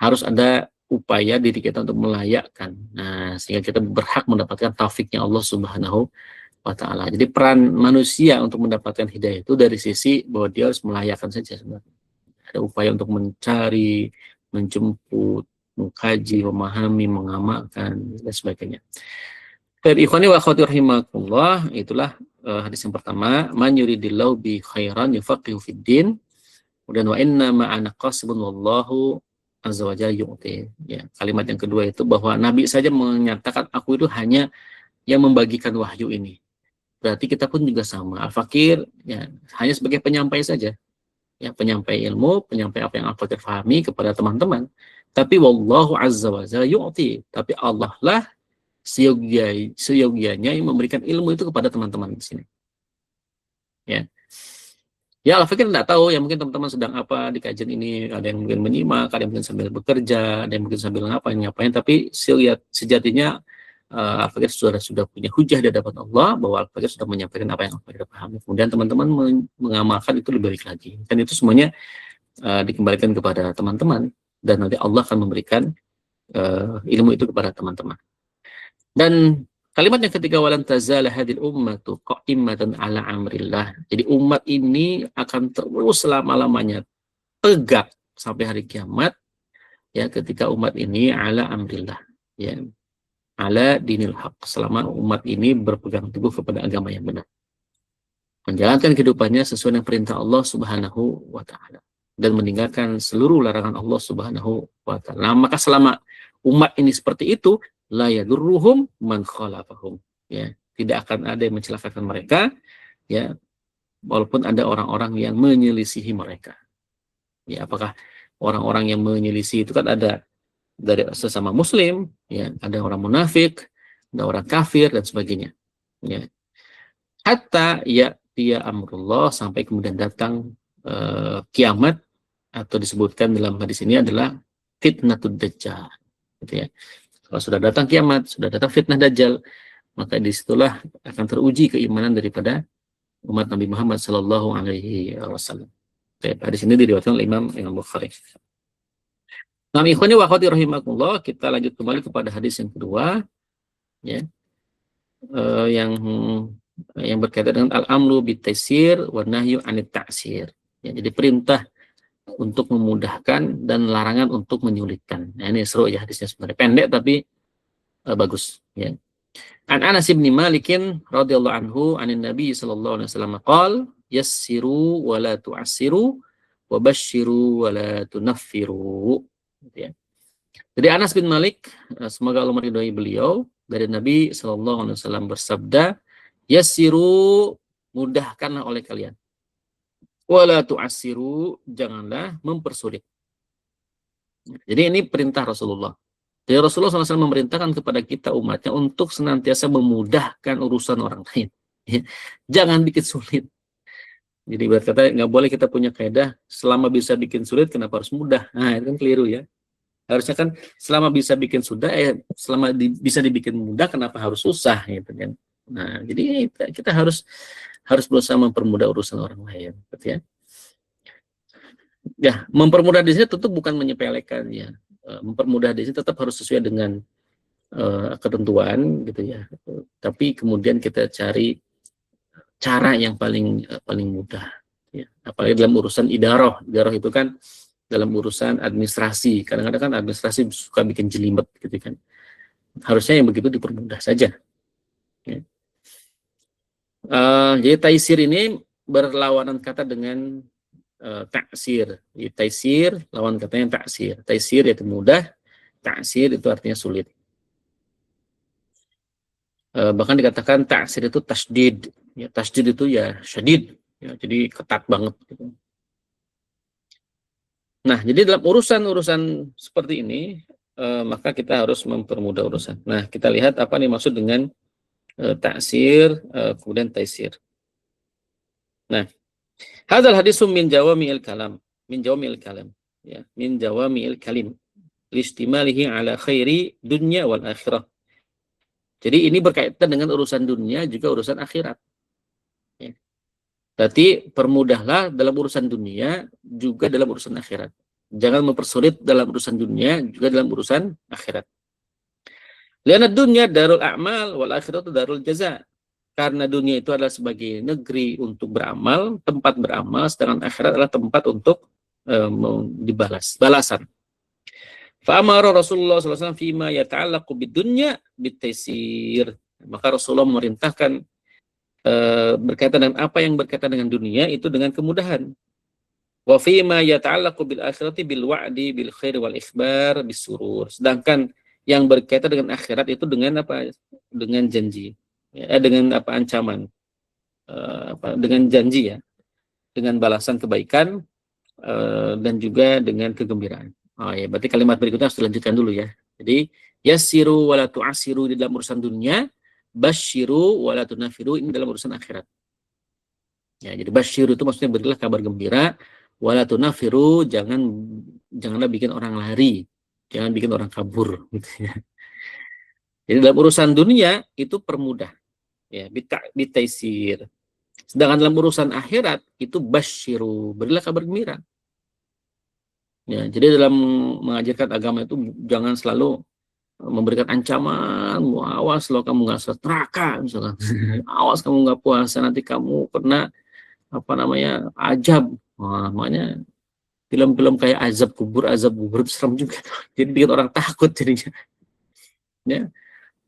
harus ada upaya diri kita untuk melayakkan. Nah, sehingga kita berhak mendapatkan taufiknya Allah Subhanahu wa Ta'ala. Jadi peran manusia untuk mendapatkan hidayah itu dari sisi bahwa dia harus melayakkan saja sebenarnya. Ada upaya untuk mencari, menjemput, mengkaji, memahami, mengamalkan, dan sebagainya. Dari ikhwani wa akhwati rahimakumullah, itulah hadis yang pertama, man yuridillahu bi khairan yufaqihu fid din. Kemudian wa inna ma'ana qasibun wallahu azza wa jalla yu'ti. Ya, kalimat yang kedua itu bahwa Nabi saja menyatakan aku itu hanya yang membagikan wahyu ini. Berarti kita pun juga sama. Al-Fakir ya hanya sebagai penyampai saja. Ya, penyampai ilmu, penyampai apa yang Al-Fakir fahami kepada teman-teman. Tapi wallahu azza wa jalla yu'ti. Tapi Allah lah seyogianya yang memberikan ilmu itu kepada teman-teman di sini. Ya. Ya, Al-Fakir tidak tahu, ya mungkin teman-teman sedang apa di kajian ini, ada yang mungkin menyimak, ada yang mungkin sambil bekerja, ada yang mungkin sambil ngapain, tapi sejatinya Al-Fakir sudah punya hujah di hadapan Allah, bahwa Al-Fakir sudah menyampaikan apa yang Al-Fakir pahami. Kemudian teman-teman mengamalkan itu lebih baik lagi. Dan itu semuanya dikembalikan kepada teman-teman, dan nanti Allah akan memberikan ilmu itu kepada teman-teman. Dan kalimat yang ketiga, walan tazala hadil ummatu qa'imatan ala amrillah. Jadi umat ini akan terus selama-lamanya tegak sampai hari kiamat, ya, ketika umat ini ala amrillah, ya, ala dinil haq, selama umat ini berpegang teguh kepada agama yang benar, menjalankan kehidupannya sesuai dengan perintah Allah Subhanahu wa Ta'ala, dan meninggalkan seluruh larangan Allah Subhanahu wa Ta'ala. Nah, maka selama umat ini seperti itu, la yadurruhum man khalafahum, ya, tidak akan ada yang mencelakakan mereka, ya, walaupun ada orang-orang yang menyelisihi mereka. Ya, apakah orang-orang yang menyelisih itu kan ada dari sesama muslim, ya, ada orang munafik, ada orang kafir dan sebagainya, ya. Hatta ya dia amrullah, sampai kemudian datang kiamat, atau disebutkan dalam hadis ini adalah fitnatud dajjal, gitu ya. Kalau sudah datang kiamat, sudah datang fitnah dajjal, maka disitulah akan teruji keimanan daripada umat Nabi Muhammad Sallallahu Alaihi Wasallam. Hadis ini diriwayatkan oleh Imam Bukhari. Nah, ikhwani wa akhwati rahimakumullah, kita lanjut kembali kepada hadis yang kedua, ya, yang berkaitan dengan al-amru bitaysir wa nahyu anit ta'sir. Ya, jadi perintah untuk memudahkan dan larangan untuk menyulitkan. Nah, ini seru ya hadisnya, sebenarnya pendek tapi bagus, ya. An Anas bin Malik radhiyallahu anhu anin Nabi sallallahu alaihi wasallam qala yassiru wa la tu'assiru wa basyiru wa la tunaffiru, gitu ya. Jadi Anas bin Malik, semoga Allah meridhai beliau, dari Nabi sallallahu alaihi wasallam bersabda, yassiru, mudahkanlah oleh kalian, wala tu'assiru, janganlah mempersulit. Jadi ini perintah Rasulullah. Jadi Rasulullah SAW memerintahkan kepada kita umatnya untuk senantiasa memudahkan urusan orang lain. Jangan bikin sulit. Jadi berkata nggak boleh kita punya kaidah selama bisa bikin sulit kenapa harus mudah. Nah, itu kan keliru, ya. Harusnya kan selama bisa bikin sudah, selama bisa dibikin mudah kenapa harus susah, gitu kan. Nah, jadi kita harus berusaha mempermudah urusan orang lain, gitu ya. Ya, mempermudah di sini tentu bukan menyepelekan, ya. Mempermudah di sini tetap harus sesuai dengan ketentuan, gitu ya. Tapi kemudian kita cari cara yang paling mudah, ya. Apalagi dalam urusan idarah itu kan dalam urusan administrasi, kadang-kadang kan administrasi suka bikin jelimet, gitu kan. Harusnya yang begitu dipermudah saja, ya. Jadi taisir ini berlawanan kata dengan taksir. Jadi taisir lawan katanya taksir. Taisir itu mudah, taksir itu artinya sulit. Bahkan dikatakan taksir itu tasdid. Ya, tasdid itu ya syadid, ya, jadi ketat banget, gitu. Nah, jadi dalam urusan seperti ini, maka kita harus mempermudah urusan. Nah, kita lihat apa nih maksud dengan taksir, kemudian taisir. Nah, hadzal hadisum min jawami'il kalam, ya, min jawami'il kalim, listimalihi ala khairi dunya wal akhirah. Jadi ini berkaitan dengan urusan dunia juga urusan akhirat. Ya. Berarti permudahlah dalam urusan dunia juga dalam urusan akhirat. Jangan mempersulit dalam urusan dunia, juga dalam urusan akhirat. Lianad dunya darul a'mal wal akhiratu darul jaza. Karena dunia itu adalah sebagai negeri untuk beramal, tempat beramal, sedangkan akhirat adalah tempat untuk dibalas, balasan. Fa'amara Rasulullah SAW fima yata'allaqu bidunya bitaisir. Maka Rasulullah memerintahkan berkaitan dengan apa yang berkaitan dengan dunia itu dengan kemudahan. Wa fima yata'allaqu bil akhirati bil wa'di bil khair wal ikhbar bis surur. Sedangkan yang berkaitan dengan akhirat itu dengan apa? Dengan janji. Ya, dengan apa, ancaman, dengan janji, ya, dengan balasan kebaikan, dan juga dengan kegembiraan. Ya, berarti kalimat berikutnya harus dilanjutkan dulu, ya. Jadi yassiru wala tu'asiru di dalam urusan dunia, basyiru wala tunafiru ini dalam urusan akhirat. Ya, jadi basyiru itu maksudnya berilah kabar gembira, wala tunafiru janganlah bikin orang lari, jangan bikin orang kabur, gitu ya. Jadi dalam urusan dunia itu permudah, ya, bitaisir. Sedangkan dalam urusan akhirat itu basyiru, berilah kabar gembira. Ya, jadi dalam mengajarkan agama itu jangan selalu memberikan ancaman, awas lo kamu nggak sholat neraka, misalkan. Awas kamu nggak puasa nanti kamu kena apa namanya azab. Wah, makanya film-film kayak azab kubur itu serem juga. Jadi bikin orang takut jadinya. Ya,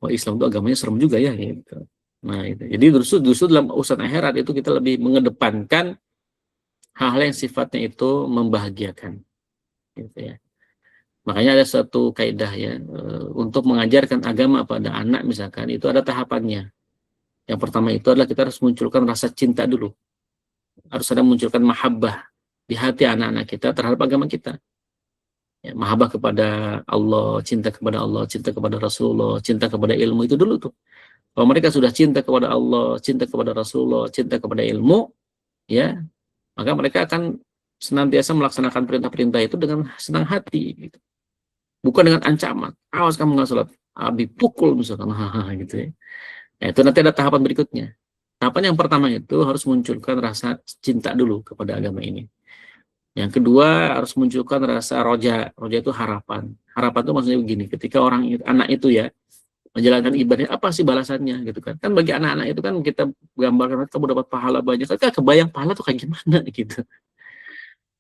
wah Islam itu agamanya serem juga ya, gitu. Nah, itu. Jadi justru dalam urusan akhirat itu kita lebih mengedepankan hal-hal yang sifatnya itu membahagiakan, gitu ya. Makanya ada satu kaidah, ya, untuk mengajarkan agama pada anak misalkan itu ada tahapannya. Yang pertama itu adalah kita harus munculkan rasa cinta dulu. Harus ada munculkan mahabbah di hati anak-anak kita terhadap agama kita. Ya, mahabbah kepada Allah, cinta kepada Rasulullah, cinta kepada ilmu itu dulu tuh. Kalau mereka sudah cinta kepada Allah, cinta kepada Rasulullah, cinta kepada ilmu, ya, maka mereka akan senantiasa melaksanakan perintah-perintah itu dengan senang hati, gitu. Bukan dengan ancaman. Awas kamu nggak sholat, abi pukul misalkan, gitu ya. Nah, itu nanti ada tahapan berikutnya. Tahapan yang pertama itu harus munculkan rasa cinta dulu kepada agama ini. Yang kedua harus munculkan rasa roja. Roja itu harapan. Harapan itu maksudnya begini, ketika anak itu ya menjalankan ibadah, apa sih balasannya, gitu kan? Kan bagi anak-anak itu kan kita gambarkan kamu dapat pahala banyak, kan kebayang pahala tuh kayak gimana, gitu.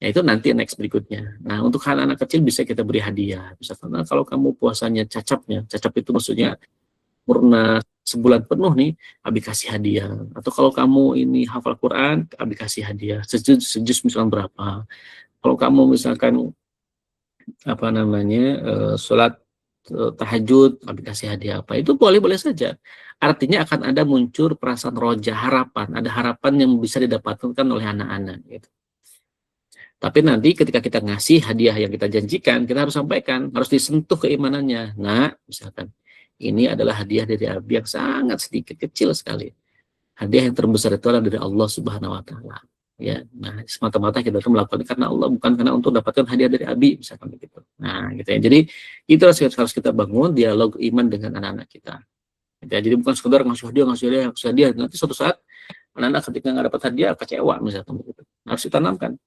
Ya itu nanti next berikutnya. Nah, untuk anak-anak kecil bisa kita beri hadiah. Misalkan, nah, kalau kamu puasanya cacap itu maksudnya purna sebulan penuh nih, Abi kasih hadiah. Atau kalau kamu ini hafal Quran, Abi kasih hadiah. Sejus misalkan berapa. Kalau kamu misalkan apa namanya sholat tahajud, Abi kasih hadiah apa. Itu boleh-boleh saja. Artinya akan ada muncul perasaan roja, harapan. Ada harapan yang bisa didapatkan oleh anak-anak, gitu. Tapi nanti ketika kita ngasih hadiah yang kita janjikan, kita harus sampaikan, harus disentuh keimanannya. Nah, misalkan, ini adalah hadiah dari Abi yang sangat sedikit, kecil sekali. Hadiah yang terbesar itu adalah dari Allah Subhanahu wa Ta'ala. Ya, nah, semata-mata kita harus melakukan karena Allah, bukan karena untuk dapatkan hadiah dari Abi, misalkan begitu. Nah, gitu ya. Jadi, itu harus kita bangun dialog iman dengan anak-anak kita. Ya, jadi bukan sekedar ngasih hadiah. Nanti suatu saat, anak-anak ketika nggak dapat hadiah, kecewa, misalkan begitu. Harus ditanamkan.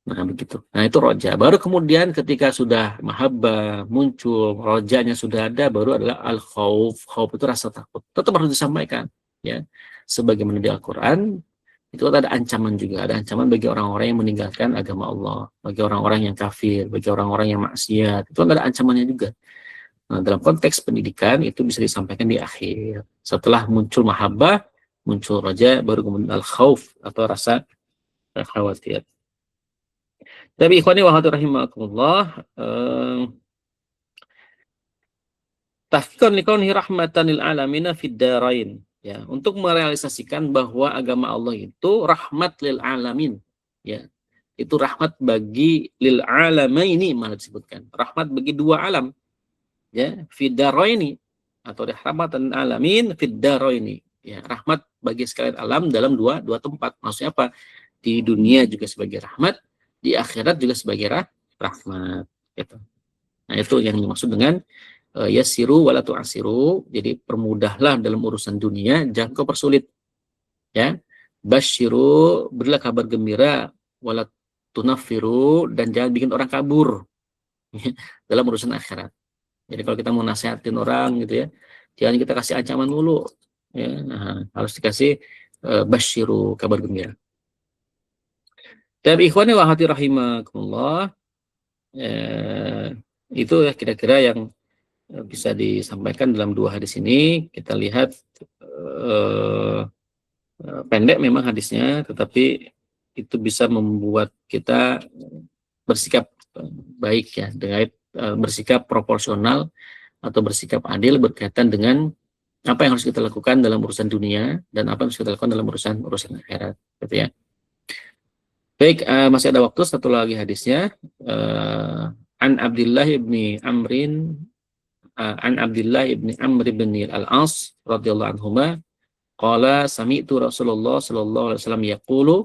Nah, begitu. Nah, itu roja. Baru kemudian ketika sudah mahabbah muncul, rojanya sudah ada, baru adalah al-khauf. Khauf itu rasa takut. Tetap harus disampaikan, ya. Sebagaimana di Al-Qur'an, itu ada ancaman juga. Ada ancaman bagi orang-orang yang meninggalkan agama Allah, bagi orang-orang yang kafir, bagi orang-orang yang maksiat. Itu ada ancamannya juga. Nah, dalam konteks pendidikan itu bisa disampaikan di akhir. Setelah muncul mahabbah, muncul roja, baru kemudian al-khauf atau rasa khawatir. Tapi ikhwani wa hadirin rahimakumullah, tahqiqan likaunihi rahmatan lil alamin fid darain. Ya, untuk merealisasikan bahwa agama Allah itu rahmat lil alamin, ya. Itu rahmat bagi lil alamaini malah disebutkan. Rahmat bagi dua alam. Ya, fid daraini atau rahmatan alamin fid daraini. Ya, rahmat bagi sekalian alam dalam dua tempat. Maksudnya apa? Di dunia juga sebagai rahmat, di akhirat juga sebagai rahmat, gitu. Nah, itu yang dimaksud dengan yassiru wala tu'asiru. Jadi permudahlah dalam urusan dunia, jangan kau persulit. Ya. Basyiru, berilah kabar gembira, wala tunafiru, dan jangan bikin orang kabur dalam urusan akhirat. Jadi kalau kita mau nasihatin orang gitu ya, jangan kita kasih ancaman dulu. Ya, nah, harus dikasih basyiru, kabar gembira. Dan ikhwani wa hati rahimakumullah, itu ya kira-kira yang bisa disampaikan dalam dua hadis ini. Kita lihat pendek memang hadisnya, tetapi itu bisa membuat kita bersikap baik ya, dengan bersikap proporsional atau bersikap adil berkaitan dengan apa yang harus kita lakukan dalam urusan dunia dan apa yang harus kita lakukan dalam urusan akhirat, gitu ya. Baik, masih ada waktu, satu lagi hadisnya. An Abdullah ibni Amrin, an Abdullah ibni Amr ibn al-As radhiyallahu anhuma qala sami'tu Rasulullah sallallahu alaihi wasallam yaqulu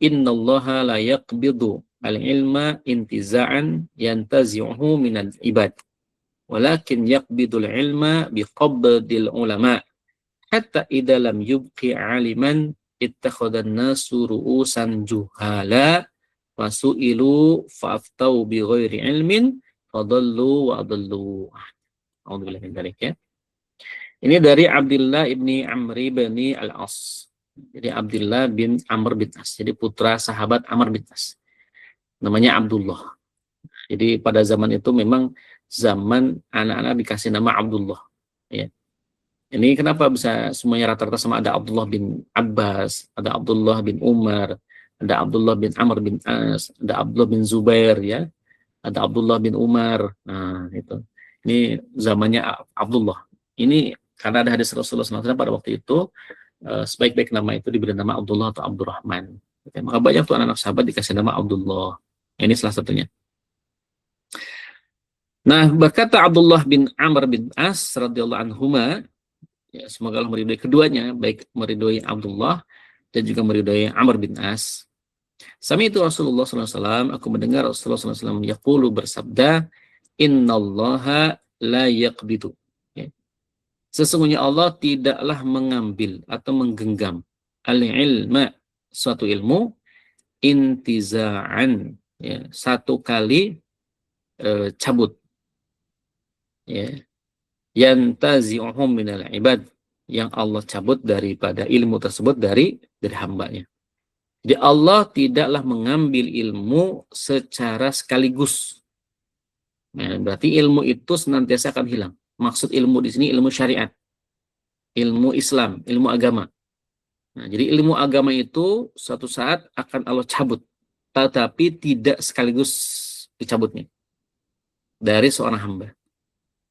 innallaha la yaqbidu al-ilma intiza'an yantazi'uhu minal ibad walakin yaqbidul ilma biqabdil ulama hatta idza lam yubqi aliman ittakhadhan nasu ru'usan juhala fasu'ilu fa'aftau bi ghairi ilmin fadallu wa adallu. Alhamdulillah min dzalik ya. Ini dari Abdullah ibni Amr bin al-As. Jadi Abdullah bin Amr bin As. Jadi putra sahabat Amr bin As. Namanya Abdullah. Jadi pada zaman itu memang zaman anak-anak dikasih nama Abdullah. Ya. Ini kenapa bisa semuanya rata-rata sama, ada Abdullah bin Abbas, ada Abdullah bin Umar, ada Abdullah bin Amr bin As, ada Abdullah bin Zubair ya, ada Abdullah bin Umar. Nah, itu. Ini zamannya Abdullah. Ini karena ada hadis Rasulullah SAW pada waktu itu, sebaik-baik nama itu diberi nama Abdullah atau Abdurrahman. Maka banyak tuh anak-anak sahabat dikasih nama Abdullah. Ini salah satunya. Nah, berkata Abdullah bin Amr bin As radhiyallahu anhuma, ya, semoga Allah meridhai keduanya, baik meridhai Abdullah dan juga meridhai Amr bin As. Sami itu Rasulullah SAW, aku mendengar Rasulullah SAW yaqulu, bersabda, innallaha la yaqbidu. Ya. Sesungguhnya Allah tidaklah mengambil atau menggenggam al-ilma, suatu ilmu, intiza'an, ya, satu kali cabut. Ya. Yantazi'uhum minal ibad, yang Allah cabut daripada ilmu tersebut dari hambanya. Jadi Allah tidaklah mengambil ilmu secara sekaligus. Nah, berarti ilmu itu senantiasa akan hilang. Maksud ilmu di sini ilmu syariat, ilmu Islam, ilmu agama. Nah, jadi ilmu agama itu suatu saat akan Allah cabut, tetapi tidak sekaligus dicabutnya dari seorang hamba.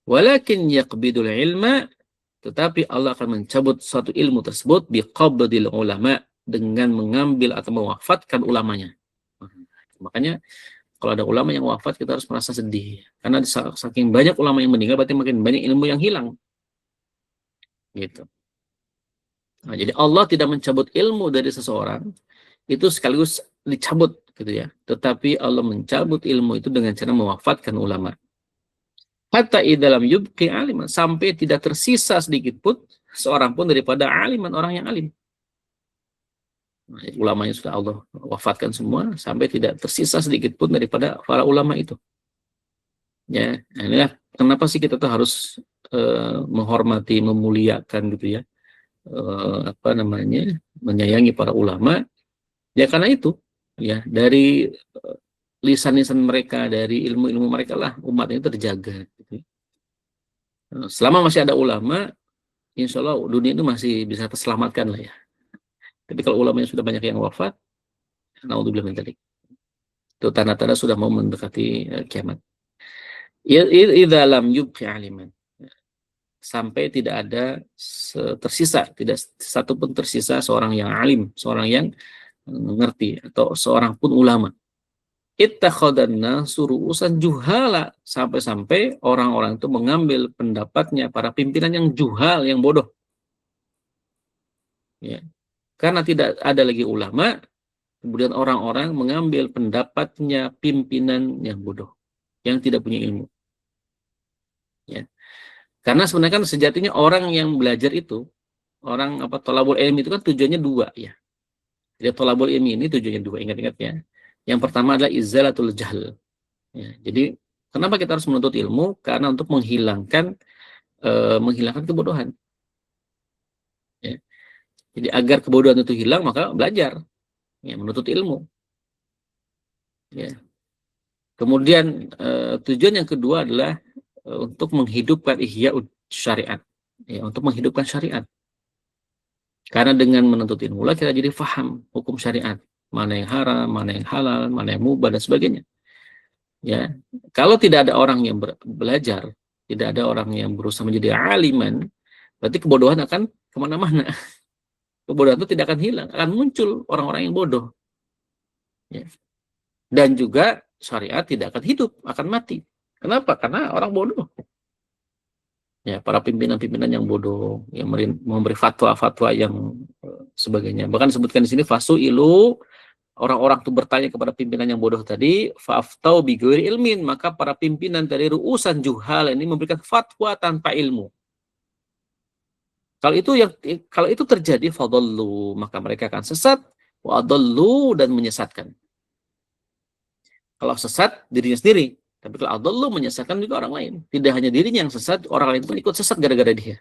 Walakin yaqbidul ilma, tetapi Allah akan mencabut suatu ilmu tersebut biqabdil ulama, dengan mengambil atau mewafatkan ulamanya. Makanya kalau ada ulama yang wafat, kita harus merasa sedih, karena saking banyak ulama yang meninggal, berarti makin banyak ilmu yang hilang. Gitu. Nah, jadi Allah tidak mencabut ilmu dari seseorang itu sekaligus dicabut, gitu ya. Tetapi Allah mencabut ilmu itu dengan cara mewafatkan ulama. Hatta idalam yubqi aliman, sampai tidak tersisa sedikit pun seorang pun daripada aliman, orang yang alim. Nah, ulamanya sudah Allah wafatkan semua, sampai tidak tersisa sedikit pun daripada para ulama itu. Ya, inilah kenapa sih kita tuh harus menghormati, memuliakan gitu ya, menyayangi para ulama. Ya karena itu, ya dari lisan-lisan mereka, dari ilmu-ilmu mereka lah umat ini terjaga. Gitu. Selama masih ada ulama, insya Allah dunia itu masih bisa terselamatkan lah ya. Tapi kalau ulamanya sudah banyak yang wafat, naudzubillah min dzalik, itu tanda-tanda sudah mau mendekati kiamat. Idza lam yubqi aliman, sampai tidak ada tersisa, tidak satu pun tersisa seorang yang alim, seorang yang mengerti, atau seorang pun ulama. Ittakhadhan nasu ru'usan juhala, sampai-sampai orang-orang itu mengambil pendapatnya para pimpinan yang juhal, yang bodoh. Ya. Karena tidak ada lagi ulama, kemudian orang-orang mengambil pendapatnya pimpinan yang bodoh, yang tidak punya ilmu. Ya. Karena sebenarnya kan sejatinya orang yang belajar itu, thalabul ilmi itu kan tujuannya dua ya. Jadi thalabul ilmi ini tujuannya dua, ingat-ingat ya. Yang pertama adalah izalatul jahl. Ya, jadi kenapa kita harus menuntut ilmu? Karena untuk menghilangkan kebodohan. Ya. Jadi agar kebodohan itu hilang, maka belajar, ya, menuntut ilmu. Ya. Kemudian tujuan yang kedua adalah untuk menghidupkan ihya syariat, ya, untuk menghidupkan syariat. Karena dengan menuntut ilmu lah kita jadi faham hukum syariat, mana yang haram, mana yang halal, mana yang mubah dan sebagainya. Ya, kalau tidak ada orang yang belajar, tidak ada orang yang berusaha menjadi aliman, berarti kebodohan akan kemana-mana. Kebodohan itu tidak akan hilang, akan muncul orang-orang yang bodoh. Ya. Dan juga syariat tidak akan hidup, akan mati. Kenapa? Karena orang bodoh. Ya, para pimpinan-pimpinan yang bodoh, yang memberi fatwa-fatwa yang sebagainya. Bahkan disebutkan di sini fasu'ilu, orang-orang itu bertanya kepada pimpinan yang bodoh tadi, fa'aftau bighairi ilmin, maka para pimpinan dari ru'usan juhal ini memberikan fatwa tanpa ilmu. Kalau itu terjadi fadallu, maka mereka akan sesat, wa adallu, dan menyesatkan. Kalau sesat dirinya sendiri, tapi kalau adallu menyesatkan juga orang lain. Tidak hanya dirinya yang sesat, orang lain pun ikut sesat gara-gara dia.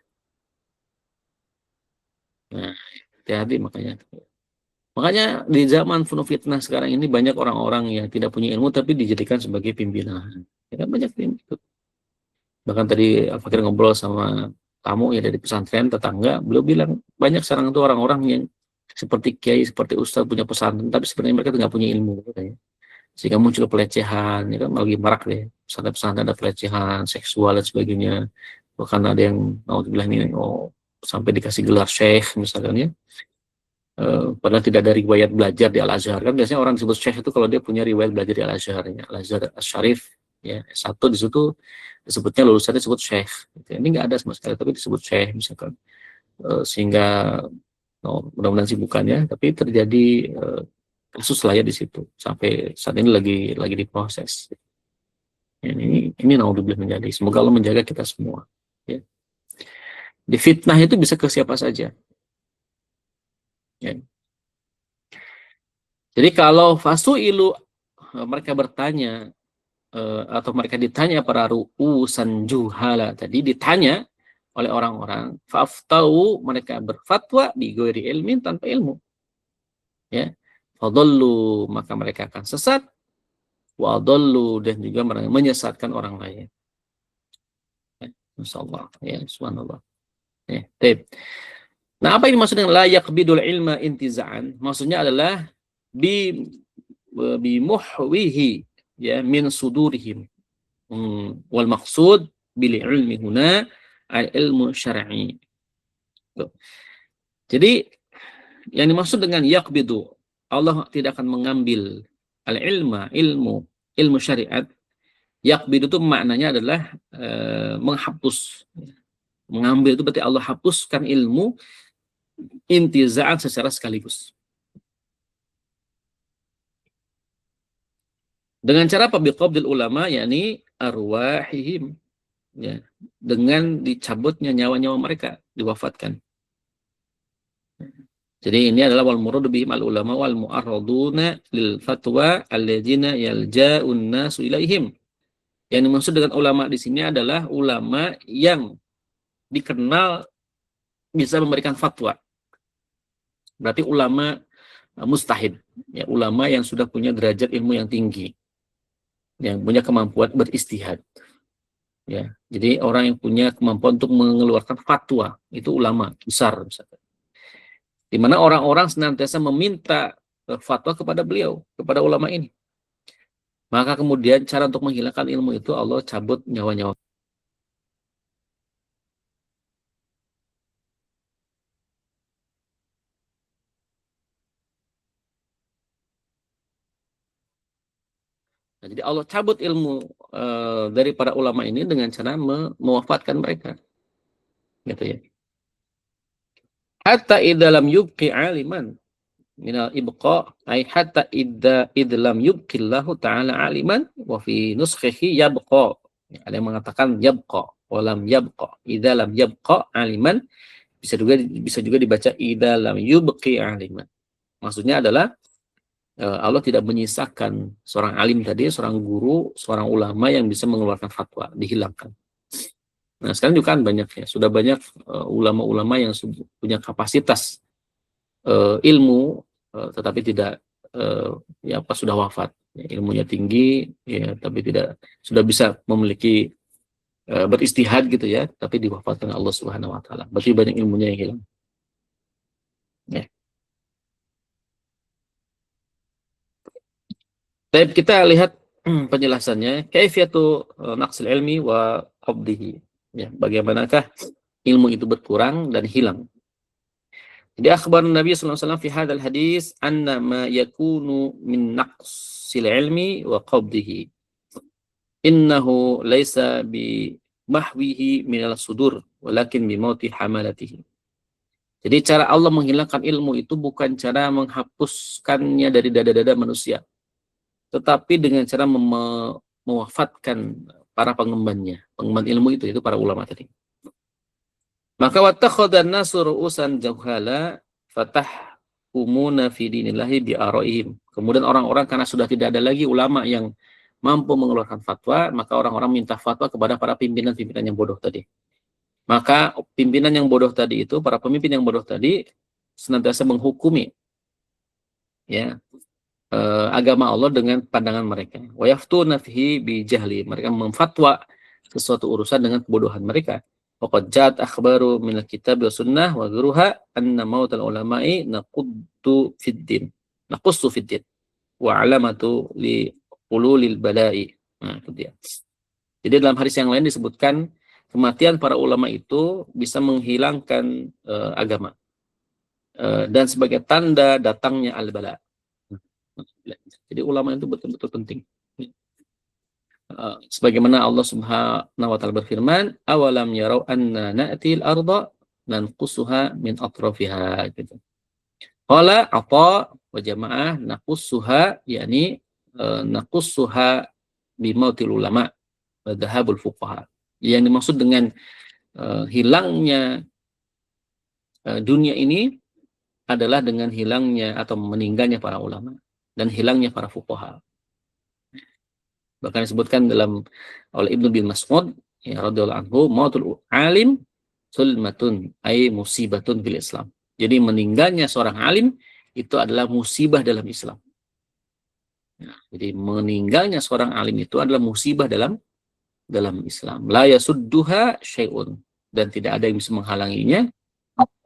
Nah, hati-hati makanya. Makanya di zaman penuh fitnah sekarang ini banyak orang-orang yang tidak punya ilmu tapi dijadikan sebagai pimpinan. Ya kan banyak itu. Bahkan tadi Fakir ngobrol sama tamu ya dari pesantren tetangga, beliau bilang banyak sekarang itu orang-orang yang seperti kiai, seperti ustadz punya pesantren, tapi sebenarnya mereka nggak punya ilmu katanya. Sehingga muncul pelecehan, ya kan lagi marak deh. Pesantren-pesantren ada pelecehan, seksual dan sebagainya. Bahkan ada yang mau bilang ini, sampai dikasih gelar syekh misalkan ya. Padahal tidak ada riwayat belajar di Al-Azhar. Kan biasanya orang disebut syekh itu kalau dia punya riwayat belajar di Al-Azhar. Ya. Al-Azhar Syarif, ya, satu di situ disebutnya lulusannya disebut syekh. Ini nggak ada sama sekali, tapi disebut syekh misalkan. Sehingga mudah-mudahan sih bukan ya, tapi terjadi kasus lah ya di situ. Sampai saat ini lagi diproses. Ini naudzubillah menjadi. Semoga Allah menjaga kita semua. Ya. Di fitnah itu bisa ke siapa saja. Ya. Jadi kalau fasu'ilu, mereka bertanya atau mereka ditanya para ru'usan juhala tadi, ditanya oleh orang-orang, fa'aftau, mereka berfatwa bi ghairi ilmin, tanpa ilmu. Ya. Fadallu, maka mereka akan sesat, wa adallu, dan juga menyesatkan orang lain. Ya. Masyaallah, ya, subhanallah. Ya, baik. Nah, apa yang dimaksud dengan la yaqbidul ilma intiza'an? Maksudnya adalah bimuhwihi, ya, min sudurihim. Wal maksud bil ilmi huna al ilmu syar'i. Jadi yang dimaksud dengan yaqbidu, Allah tidak akan mengambil al ilmu syariat. Yaqbidu itu maknanya adalah menghapus. Mengambil itu berarti Allah hapuskan ilmu intiza'an secara sekaligus. Dengan cara apa? Biqabdil ulama, yakni arwahihim, ya, dengan dicabutnya nyawa-nyawa mereka, diwafatkan. Jadi ini adalah wal muradu bihim al ulama wal mu'arraduna lil fatwa alladzina yalja'un nasu ilaihim. Yang dimaksud dengan ulama di sini adalah ulama yang dikenal bisa memberikan fatwa. Berarti ulama mustahid, ya, ulama yang sudah punya derajat ilmu yang tinggi, yang punya kemampuan beristihad. Ya, jadi orang yang punya kemampuan untuk mengeluarkan fatwa itu ulama besar, misalkan. Di mana orang-orang senantiasa meminta fatwa kepada beliau, kepada ulama ini. Maka kemudian cara untuk menghilangkan ilmu itu Allah cabut nyawa-nyawa. Nah, jadi Allah cabut ilmu dari para ulama ini dengan cara mewafatkan mereka. Gitu ya. Hatta idzalam yubqi aliman minal ibqa, ay hatta idlam yubqillahu ta'ala aliman wa fi nuskhihi yabqa. Ada yang mengatakan yabqa, walam yabqa. Idzalam yabqa aliman, bisa juga dibaca idzalam yubqi aliman. Maksudnya adalah Allah tidak menyisakan seorang alim tadi, seorang guru, seorang ulama yang bisa mengeluarkan fatwa, dihilangkan. Nah, sekarang juga kan banyak ya, sudah banyak ulama-ulama yang punya kapasitas ilmu, tetapi tidak ya apa sudah wafat. Ya, ilmunya tinggi, ya, tapi tidak sudah bisa memiliki beristihad gitu ya, tapi diwafatkan Allah Subhanahu Wa Taala. Berarti banyak ilmunya yang hilang. Ya. Baik, kita lihat penjelasannya. Kaifiyatu naqsil ilmi wa qabdihi. Ya, bagaimanakah ilmu itu berkurang dan hilang. Jadi akhbar Nabi sallallahu alaihi wasallam fi hadzal hadis anna ma yakunu min naqsil ilmi wa qabdihi. Innahu laisa bi mahwihi minal sudur walakin bi mauti hamalatihi. Jadi cara Allah menghilangkan ilmu itu bukan cara menghapuskannya dari dada-dada manusia, tetapi dengan cara mewafatkan para pengembannya. Pengemban ilmu itu para ulama tadi. Maka wattakhadhan nasu ru'usan jawhala fatahkumuna fi dinillahi bi araihim. Kemudian orang-orang karena sudah tidak ada lagi ulama yang mampu mengeluarkan fatwa, maka orang-orang minta fatwa kepada para pimpinan-pimpinan yang bodoh tadi. Maka pimpinan yang bodoh tadi itu, para pemimpin yang bodoh tadi senantiasa menghukumi ya agama Allah dengan pandangan mereka. Wa yaftuna fihi bi jahli. Mereka memfatwa sesuatu urusan dengan kebodohan mereka. Waqad ja'at akhbaru min al-kitab wa sunnah wa ghayruha anna mautal ulama'i naquddu fid din. Naqussu fid din wa alamatu li ululil bala'i. Nah, itu dia. Jadi dalam hadis yang lain disebutkan kematian para ulama itu bisa menghilangkan agama dan sebagai tanda datangnya al-bala. Jadi ulama itu betul-betul penting. Sebagaimana Allah Subhanahu wa taala berfirman, "Awalam yarau anna na'til arda nanqusuha min atrafiha." Gitu. Qala ata wa jamaah naqussuha yakni naqussuha bi mautil ulama wa dhahabul fuqaha. Yang dimaksud dengan hilangnya dunia ini adalah dengan hilangnya atau meninggalnya para ulama dan hilangnya para fuqaha. Bahkan disebutkan oleh Ibnu bin Mas'ud ya radhiyallahu anhu, mautul alim sulmatun ay musibatun fil Islam. Jadi meninggalnya seorang alim itu adalah musibah dalam Islam. Nah, jadi meninggalnya seorang alim itu adalah musibah dalam Islam. La yasudduha syai'un, dan tidak ada yang bisa menghalanginya.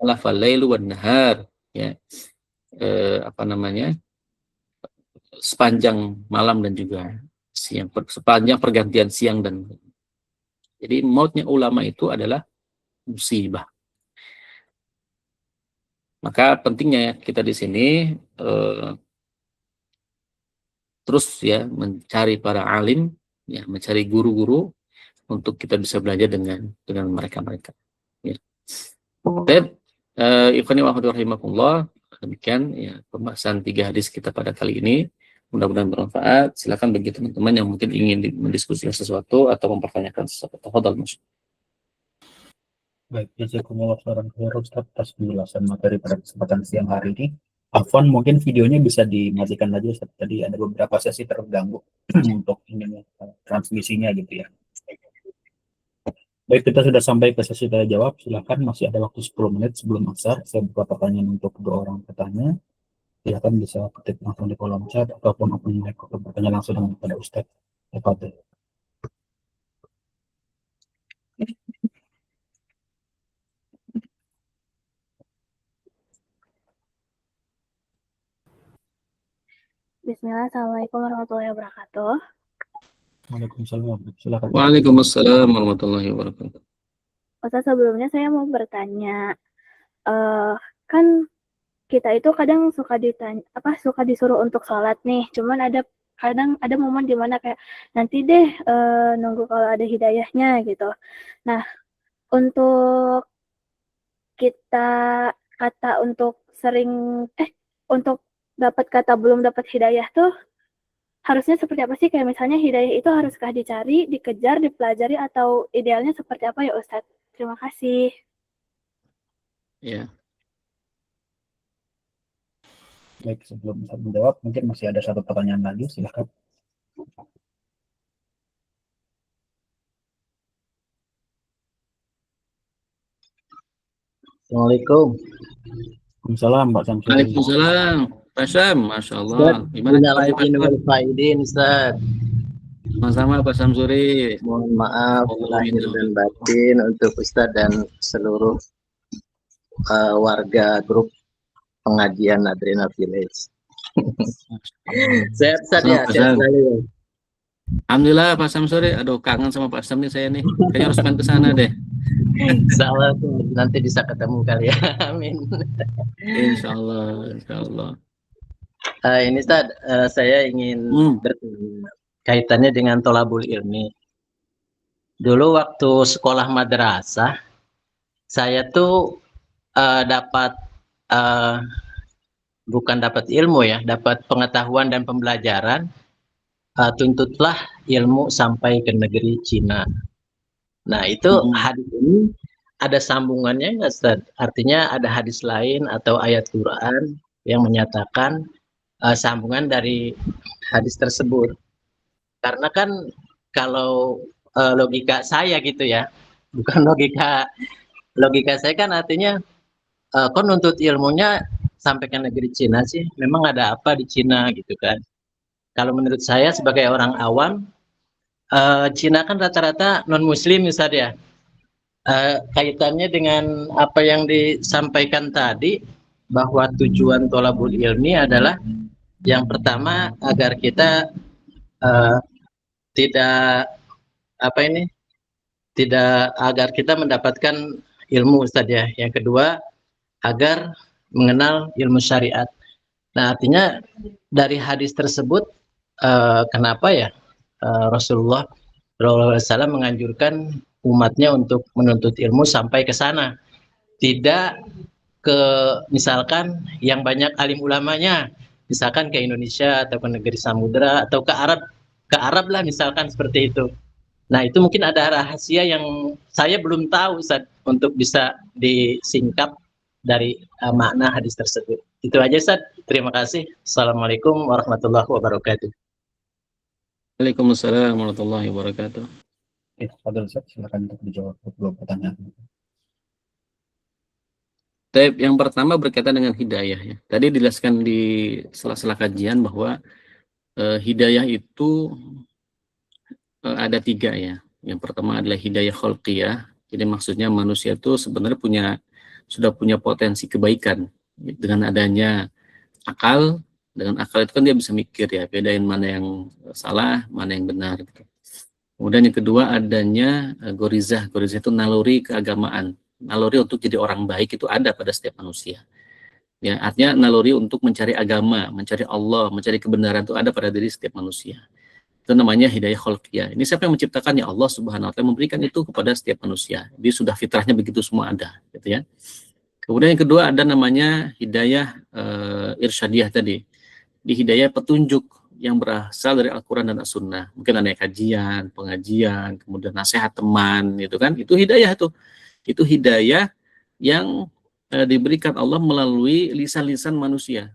Ala falailu wan nahar ya. Sepanjang malam dan juga siang, sepanjang pergantian siang dan jadi mautnya ulama itu adalah musibah. Maka pentingnya kita di sini terus ya mencari para alim, ya mencari guru-guru untuk kita bisa belajar dengan mereka-mereka. Ya. Dan ikhwani wa akhwati rahimakumullah, demikian ya pembahasan 3 hadis kita pada kali ini. Mudah-mudahan bermanfaat. Silakan bagi teman-teman yang mungkin ingin mendiskusikan sesuatu atau mempertanyakan sesuatu. Tafadhal Mas. Baik, jazakumullah khairan Ustaz atas penjelasan materi pada kesempatan siang hari ini. Afwan, mungkin videonya bisa dimatikan lagi Ustaz. Tadi ada beberapa sesi terganggu untuk ini transmisinya gitu ya. Baik, kita sudah sampai ke sesi tanya jawab. Silakan, masih ada waktu 10 menit sebelum asar. Saya buka pertanyaan untuk 2 orang petanya. Silakan bisa ketik langsung di kolom chat ataupun open mic untuk bertanya langsung kepada Ustadz. Bismillah, Assalamualaikum warahmatullahi wabarakatuh. Waalaikumsalam. Silakan. Waalaikumsalam warahmatullahi wabarakatuh. Ustaz, sebelumnya saya mau bertanya, kan kita itu kadang suka disuruh untuk sholat nih, cuman kadang ada momen dimana kayak nanti deh nunggu kalau ada hidayahnya gitu. Nah, untuk kita kata untuk untuk dapat kata belum dapat hidayah tuh harusnya seperti apa sih? Kayak misalnya hidayah itu haruskah dicari, dikejar, dipelajari, atau idealnya seperti apa ya Ustadz? Terima kasih. Ya. Baik, sebelum Ustaz menjawab, mungkin masih ada satu pertanyaan lagi, silakan. Assalamualaikum. Waalaikumsalam, Pak Samsuri. Waalaikumsalam. Pak Sam, Masya Allah. Ustaz, Gimana minal kabarnya Pak aidin Sam? wal faidin, Ustaz. Sama-sama Pak Samsuri. Mohon maaf Allah lahir minta. dan batin untuk Ustaz dan seluruh warga grup pengajian Adrena Village. Sehat Ustaz ya, Sama Pak sehat Sam. selalu ya. Alhamdulillah Pak Samsuri. Aduh, kangen sama Pak Sam nih saya nih. Kayaknya harus main ke sana deh. Insyaallah tuh, nanti bisa ketemu kali ya. Amin. Insya Allah, Insya Allah. Ini Ustaz, saya ingin bertanya kaitannya dengan tolabul ilmi. Dulu waktu sekolah madrasah, saya tuh dapat bukan dapat ilmu ya, dapat pengetahuan dan pembelajaran. Tuntutlah ilmu sampai ke negeri Cina. Nah itu hadis ini ada sambungannya nggak Ustaz? Artinya ada hadis lain atau ayat Quran yang menyatakan sambungan dari hadis tersebut. Karena kan kalau logika saya gitu ya, bukan logika saya kan artinya kok nuntut ilmunya sampai ke negeri Cina sih? Memang ada apa di Cina gitu kan? Kalau menurut saya sebagai orang awam, Cina kan rata-rata non Muslim Ustaz ya. Kaitannya dengan apa yang disampaikan tadi, bahwa tujuan tolabul ilmi adalah yang pertama agar kita tidak agar kita mendapatkan ilmu Ustaz ya. Yang kedua agar mengenal ilmu syariat. Nah artinya dari hadis tersebut kenapa ya Rasulullah SAW menganjurkan umatnya untuk menuntut ilmu sampai ke sana, tidak ke misalkan yang banyak alim ulamanya, misalkan ke Indonesia atau ke negeri samudera atau ke Arab lah misalkan seperti itu. Nah itu mungkin ada rahasia yang saya belum tahu Ustaz, untuk bisa disingkap dari makna hadis tersebut. Itu aja Ustaz. Terima kasih. Assalamualaikum warahmatullahi wabarakatuh. Waalaikumsalam warahmatullahi wabarakatuh. Fadil Ustaz, silakan untuk dijawab dua pertanyaan. Yang pertama berkaitan dengan hidayah ya. Tadi dijelaskan di sela-sela kajian bahwa hidayah itu ada tiga ya. Yang pertama adalah hidayah khalqiyah. Jadi maksudnya manusia itu sebenarnya sudah punya potensi kebaikan dengan adanya akal. Dengan akal itu kan dia bisa mikir ya, bedain mana yang salah, mana yang benar. Kemudian yang kedua adanya gorizah. Gorizah itu naluri keagamaan. Naluri untuk jadi orang baik itu ada pada setiap manusia. Ya, artinya naluri untuk mencari agama, mencari Allah, mencari kebenaran itu ada pada diri setiap manusia. Itu namanya hidayah khalqiyah. Ini siapa yang menciptakannya? Allah Subhanahu wa taala memberikan itu kepada setiap manusia. Jadi sudah fitrahnya begitu semua ada, gitu ya. Kemudian yang kedua ada namanya hidayah irsyadiyah tadi. Di hidayah petunjuk yang berasal dari Al-Quran dan As-Sunnah. Mungkin ada kajian, pengajian, kemudian nasihat teman, gitu kan. Itu hidayah tuh. Itu hidayah yang diberikan Allah melalui lisan-lisan manusia.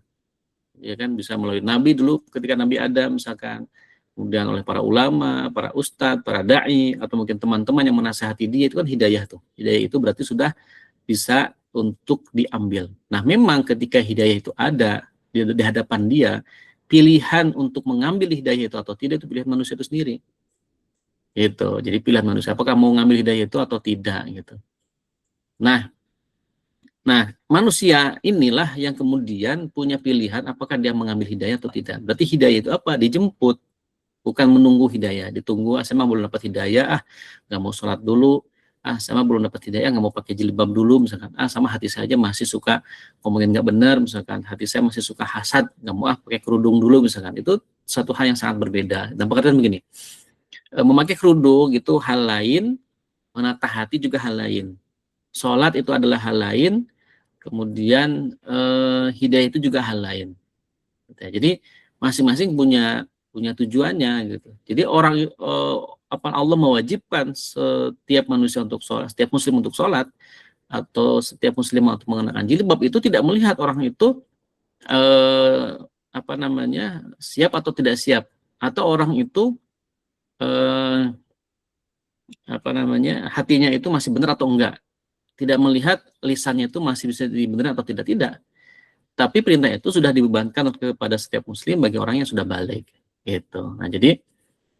Ya kan, bisa melalui Nabi dulu ketika Nabi Adam misalkan. Kemudian oleh para ulama, para ustadz, para da'i, atau mungkin teman-teman yang menasihati dia, itu kan hidayah tuh. Hidayah itu berarti sudah bisa untuk diambil. Nah memang ketika hidayah itu ada di hadapan dia, pilihan untuk mengambil hidayah itu atau tidak itu pilihan manusia itu sendiri. Gitu. Jadi pilihan manusia apakah mau ngambil hidayah itu atau tidak gitu. Nah manusia inilah yang kemudian punya pilihan apakah dia mengambil hidayah atau tidak. Berarti hidayah itu apa? Dijemput. Bukan menunggu hidayah, ditunggu, saya mah belum dapat hidayah, nggak mau sholat dulu, saya mah belum dapat hidayah, nggak mau pakai jilbab dulu, misalkan, sama hati saya aja masih suka ngomongin nggak benar, misalkan, hati saya masih suka hasad, nggak mau pakai kerudung dulu, misalkan, itu satu hal yang sangat berbeda. Dan pengertian begini, memakai kerudung itu hal lain, menata hati juga hal lain. Sholat itu adalah hal lain, kemudian hidayah itu juga hal lain. Jadi masing-masing punya tujuannya gitu. Jadi Allah mewajibkan setiap manusia untuk sholat, setiap muslim untuk sholat, atau setiap muslim untuk mengenakan jilbab itu tidak melihat orang itu apa namanya, siap atau tidak siap, atau orang itu apa namanya, hatinya itu masih benar atau enggak, tidak melihat lisannya itu masih bisa dibenar atau tidak. Tapi perintah itu sudah dibebankan kepada setiap muslim bagi orang yang sudah balik gitu. Nah, jadi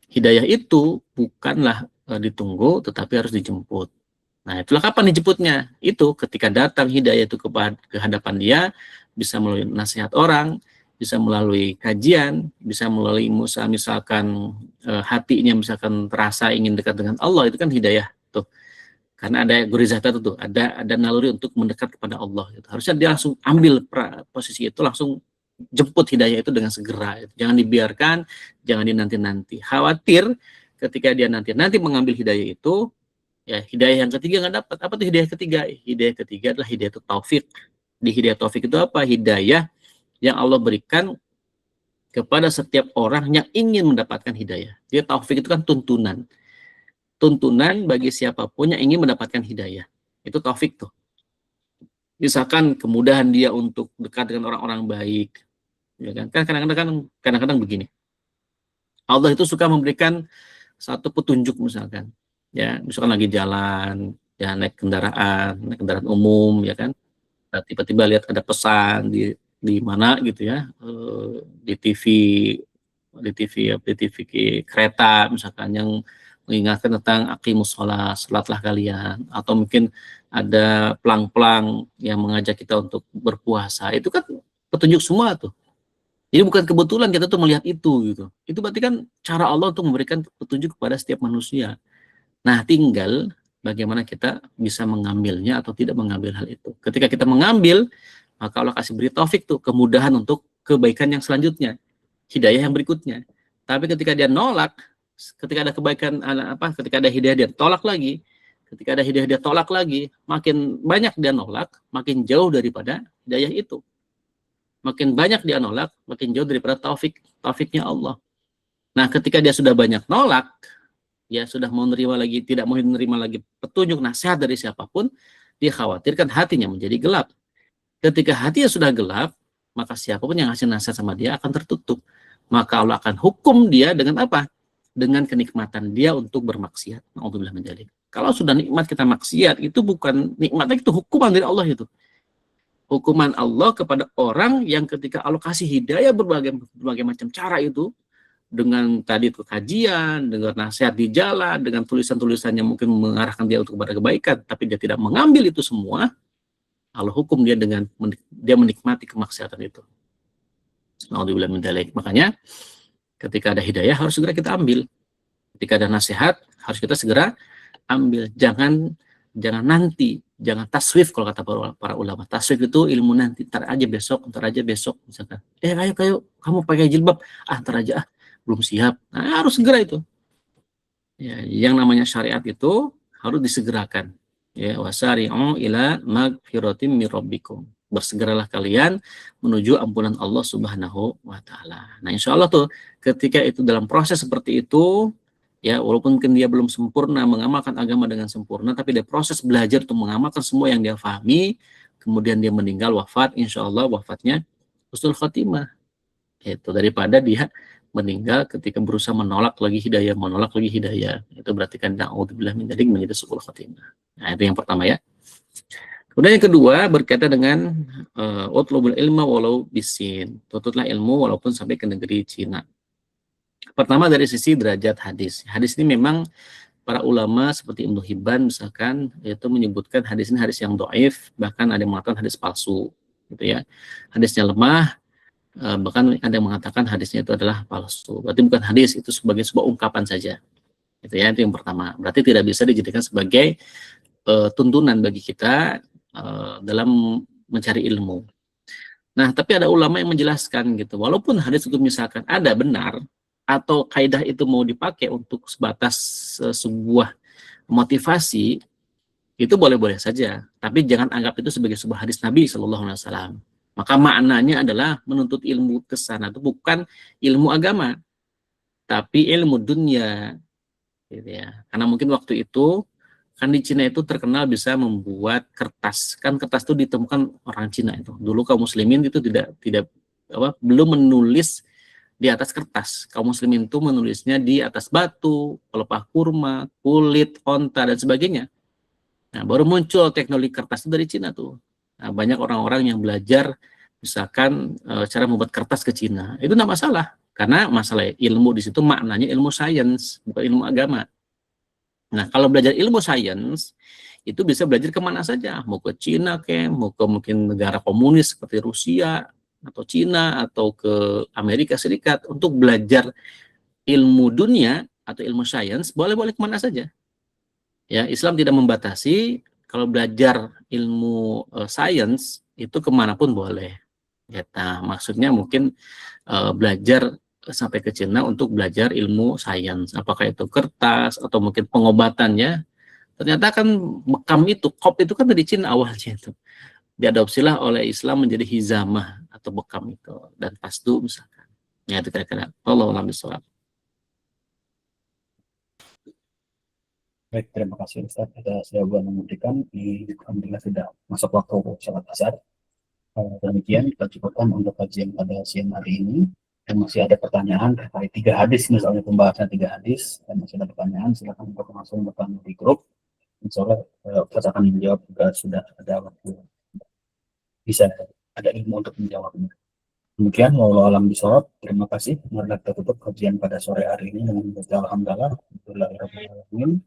hidayah itu bukanlah ditunggu, tetapi harus dijemput. Nah, itulah kapan dijemputnya? Itu ketika datang hidayah itu ke hadapan dia, bisa melalui nasihat orang, bisa melalui kajian, bisa melalui misalkan hatinya misalkan terasa ingin dekat dengan Allah, itu kan hidayah tuh. Karena ada gurizah tuh, ada naluri untuk mendekat kepada Allah gitu. Harusnya dia langsung ambil posisi itu, langsung jemput hidayah itu dengan segera gitu. Jangan dibiarkan, jangan dinanti-nanti. Khawatir ketika dia nanti mengambil hidayah itu, ya hidayah yang ketiga nggak dapat. Apa tuh hidayah ketiga? Hidayah ketiga adalah hidayah taufik. Di hidayah taufik itu apa? Hidayah yang Allah berikan kepada setiap orang yang ingin mendapatkan hidayah. Jadi taufik itu kan tuntunan bagi siapapun yang ingin mendapatkan hidayah. Itu taufik tuh. Misalkan kemudahan dia untuk dekat dengan orang-orang baik, ya kan? Kadang-kadang begini. Allah itu suka memberikan satu petunjuk misalkan, ya, misalkan lagi jalan, ya naik kendaraan umum, ya kan? Tiba-tiba lihat ada pesan di mana gitu ya, di TV kereta misalkan yang mengingatkan tentang aqimus sholat, salatlah kalian, atau mungkin ada pelang-pelang yang mengajak kita untuk berpuasa. Itu kan petunjuk semua tuh. Jadi bukan kebetulan kita tuh melihat itu gitu. Itu berarti kan cara Allah untuk memberikan petunjuk kepada setiap manusia. Nah, tinggal bagaimana kita bisa mengambilnya atau tidak mengambil hal itu. Ketika kita mengambil, maka Allah kasih beri taufik tuh, kemudahan untuk kebaikan yang selanjutnya, hidayah yang berikutnya. Tapi ketika dia nolak, ketika ada kebaikan ketika ada hidayah dia tolak lagi, ketika ada hidayah dia tolak lagi, makin banyak dia nolak, makin jauh daripada hidayah itu. Makin banyak dia nolak, makin jauh daripada taufiknya Allah. Nah, ketika dia sudah banyak nolak, dia sudah mau menerima lagi, tidak mau menerima lagi petunjuk nasihat dari siapapun, dia khawatirkan hatinya menjadi gelap. Ketika hatinya sudah gelap, maka siapapun yang ngasih nasihat sama dia akan tertutup. Maka Allah akan hukum dia dengan apa? Dengan kenikmatan dia untuk bermaksiat. Na'udzubillah min dzalik. Kalau sudah nikmat kita maksiat, itu bukan nikmatnya, itu hukuman dari Allah itu. Hukuman Allah kepada orang yang ketika Allah kasih hidayah berbagai macam cara itu, dengan tadi itu kajian, dengan nasihat di jalan, dengan tulisan-tulisan yang mungkin mengarahkan dia untuk kepada kebaikan, tapi dia tidak mengambil itu semua, Allah hukum dia dengan dia menikmati kemaksiatan itu. Na'udzubillah min dzalik. Makanya ketika ada hidayah harus segera kita ambil. Ketika ada nasihat harus kita segera ambil. Jangan nanti, jangan taswif kalau kata para ulama. Taswif itu ilmu nanti, ntar aja besok misalkan. Ayo kamu pakai jilbab, ntar aja belum siap. Nah, harus segera itu. Ya, yang namanya syariat itu harus disegerakan. Ya, wasari'u ila magfiratim mir rabbikum. Bersegeralah kalian menuju ampunan Allah Subhanahu wa taala. Nah, insya Allah tuh ketika itu dalam proses seperti itu, ya walaupun mungkin dia belum sempurna mengamalkan agama dengan sempurna, tapi dia proses belajar untuk mengamalkan semua yang dia pahami, kemudian dia meninggal wafat, insya Allah wafatnya husnul khatimah. Itu daripada dia meninggal ketika berusaha menolak lagi hidayah. Itu berarti kan na'udzubillah min dzalik menjadi su'ul khatimah. Nah, itu yang pertama ya. Kemudian yang kedua berkaitan dengan utlubul ilma walau bisin. Tuntutlah ilmu walaupun sampai ke negeri Cina. Pertama dari sisi derajat hadis. Hadis ini memang para ulama seperti Ibnu Hibban misalkan itu menyebutkan hadis ini hadis yang dhaif, bahkan ada yang mengatakan hadis palsu gitu ya. Hadisnya lemah, bahkan ada yang mengatakan hadisnya itu adalah palsu. Berarti bukan hadis, itu sebagai sebuah ungkapan saja. Itu ya, itu yang pertama. Berarti tidak bisa dijadikan sebagai tuntunan bagi kita dalam mencari ilmu. Nah, tapi ada ulama yang menjelaskan gitu, walaupun hadis itu misalkan ada benar, atau kaidah itu mau dipakai untuk sebatas sebuah motivasi, itu boleh-boleh saja. Tapi jangan anggap itu sebagai sebuah hadis Nabi SAW. Maka maknanya adalah menuntut ilmu ke sana itu bukan ilmu agama, tapi ilmu dunia, gitu ya. Karena mungkin waktu itu kan di Cina itu terkenal bisa membuat kertas. Kan kertas itu ditemukan orang Cina itu. Dulu kaum muslimin itu tidak belum menulis di atas kertas. Kaum muslimin itu menulisnya di atas batu, pelepah kurma, kulit, onta dan sebagainya. Nah, baru muncul teknologi kertas itu dari Cina tuh. Nah, banyak orang-orang yang belajar misalkan cara membuat kertas ke Cina. Itu tidak masalah, karena masalah ilmu di situ maknanya ilmu sains, bukan ilmu agama. Nah, kalau belajar ilmu sains, itu bisa belajar kemana saja, mau ke Cina, mau ke mungkin negara komunis seperti Rusia, atau Cina, atau ke Amerika Serikat, untuk belajar ilmu dunia, atau ilmu sains, boleh-boleh kemana saja. Ya, Islam tidak membatasi, kalau belajar ilmu sains, itu kemanapun boleh. Ya, nah, maksudnya mungkin belajar sampai ke Cina untuk belajar ilmu sains, apakah itu kertas atau mungkin pengobatannya. Ternyata kan bekam itu, kop itu kan dari Cina awalnya itu. Diadopsilah oleh Islam menjadi hizamah atau bekam itu, dan pasdu misalkan. Ya itu kira-kira. Wallahu a'lam bishawab. Baik, terima kasih Ustaz atas jawaban yang memberikan. Alhamdulillah sudah masuk waktu sholat asar. Demikian kita cukupkan untuk kajian pada siang hari ini. Dan masih ada pertanyaan terkait 3 hadis, misalnya pembahasan 3 hadis, dan masih ada pertanyaan, silakan untuk langsung bertanya di grup. Insya Allah Ustaz akan menjawab juga, sudah ada waktu, bisa ada ilmu untuk menjawabnya. Demikian, wallahu a'lam bishawab. Terima kasih. Mari kita tutup kajian pada sore hari ini dengan membaca alhamdulillah, alhamdulillahirrahmanirrahim,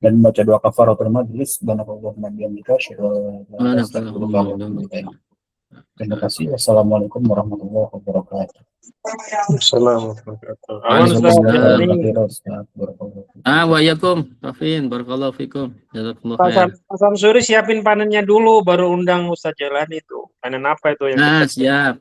dan membaca doa kafaratul majlis. Subhanallahumma bihamdika, asyhadu an la ilaha illa anta, astaghfiruka wa atubu ilaik. Terima kasih. Wassalamualaikum warahmatullahi wabarakatuh. Assalamualaikum. Waalaikumsalam. Tafin, barakallahu fikum. Jazakumullah khair. Pak Samsuri siapin panennya dulu, baru undang Ustaz Jalan itu. Panen apa itu yang Nah, siap.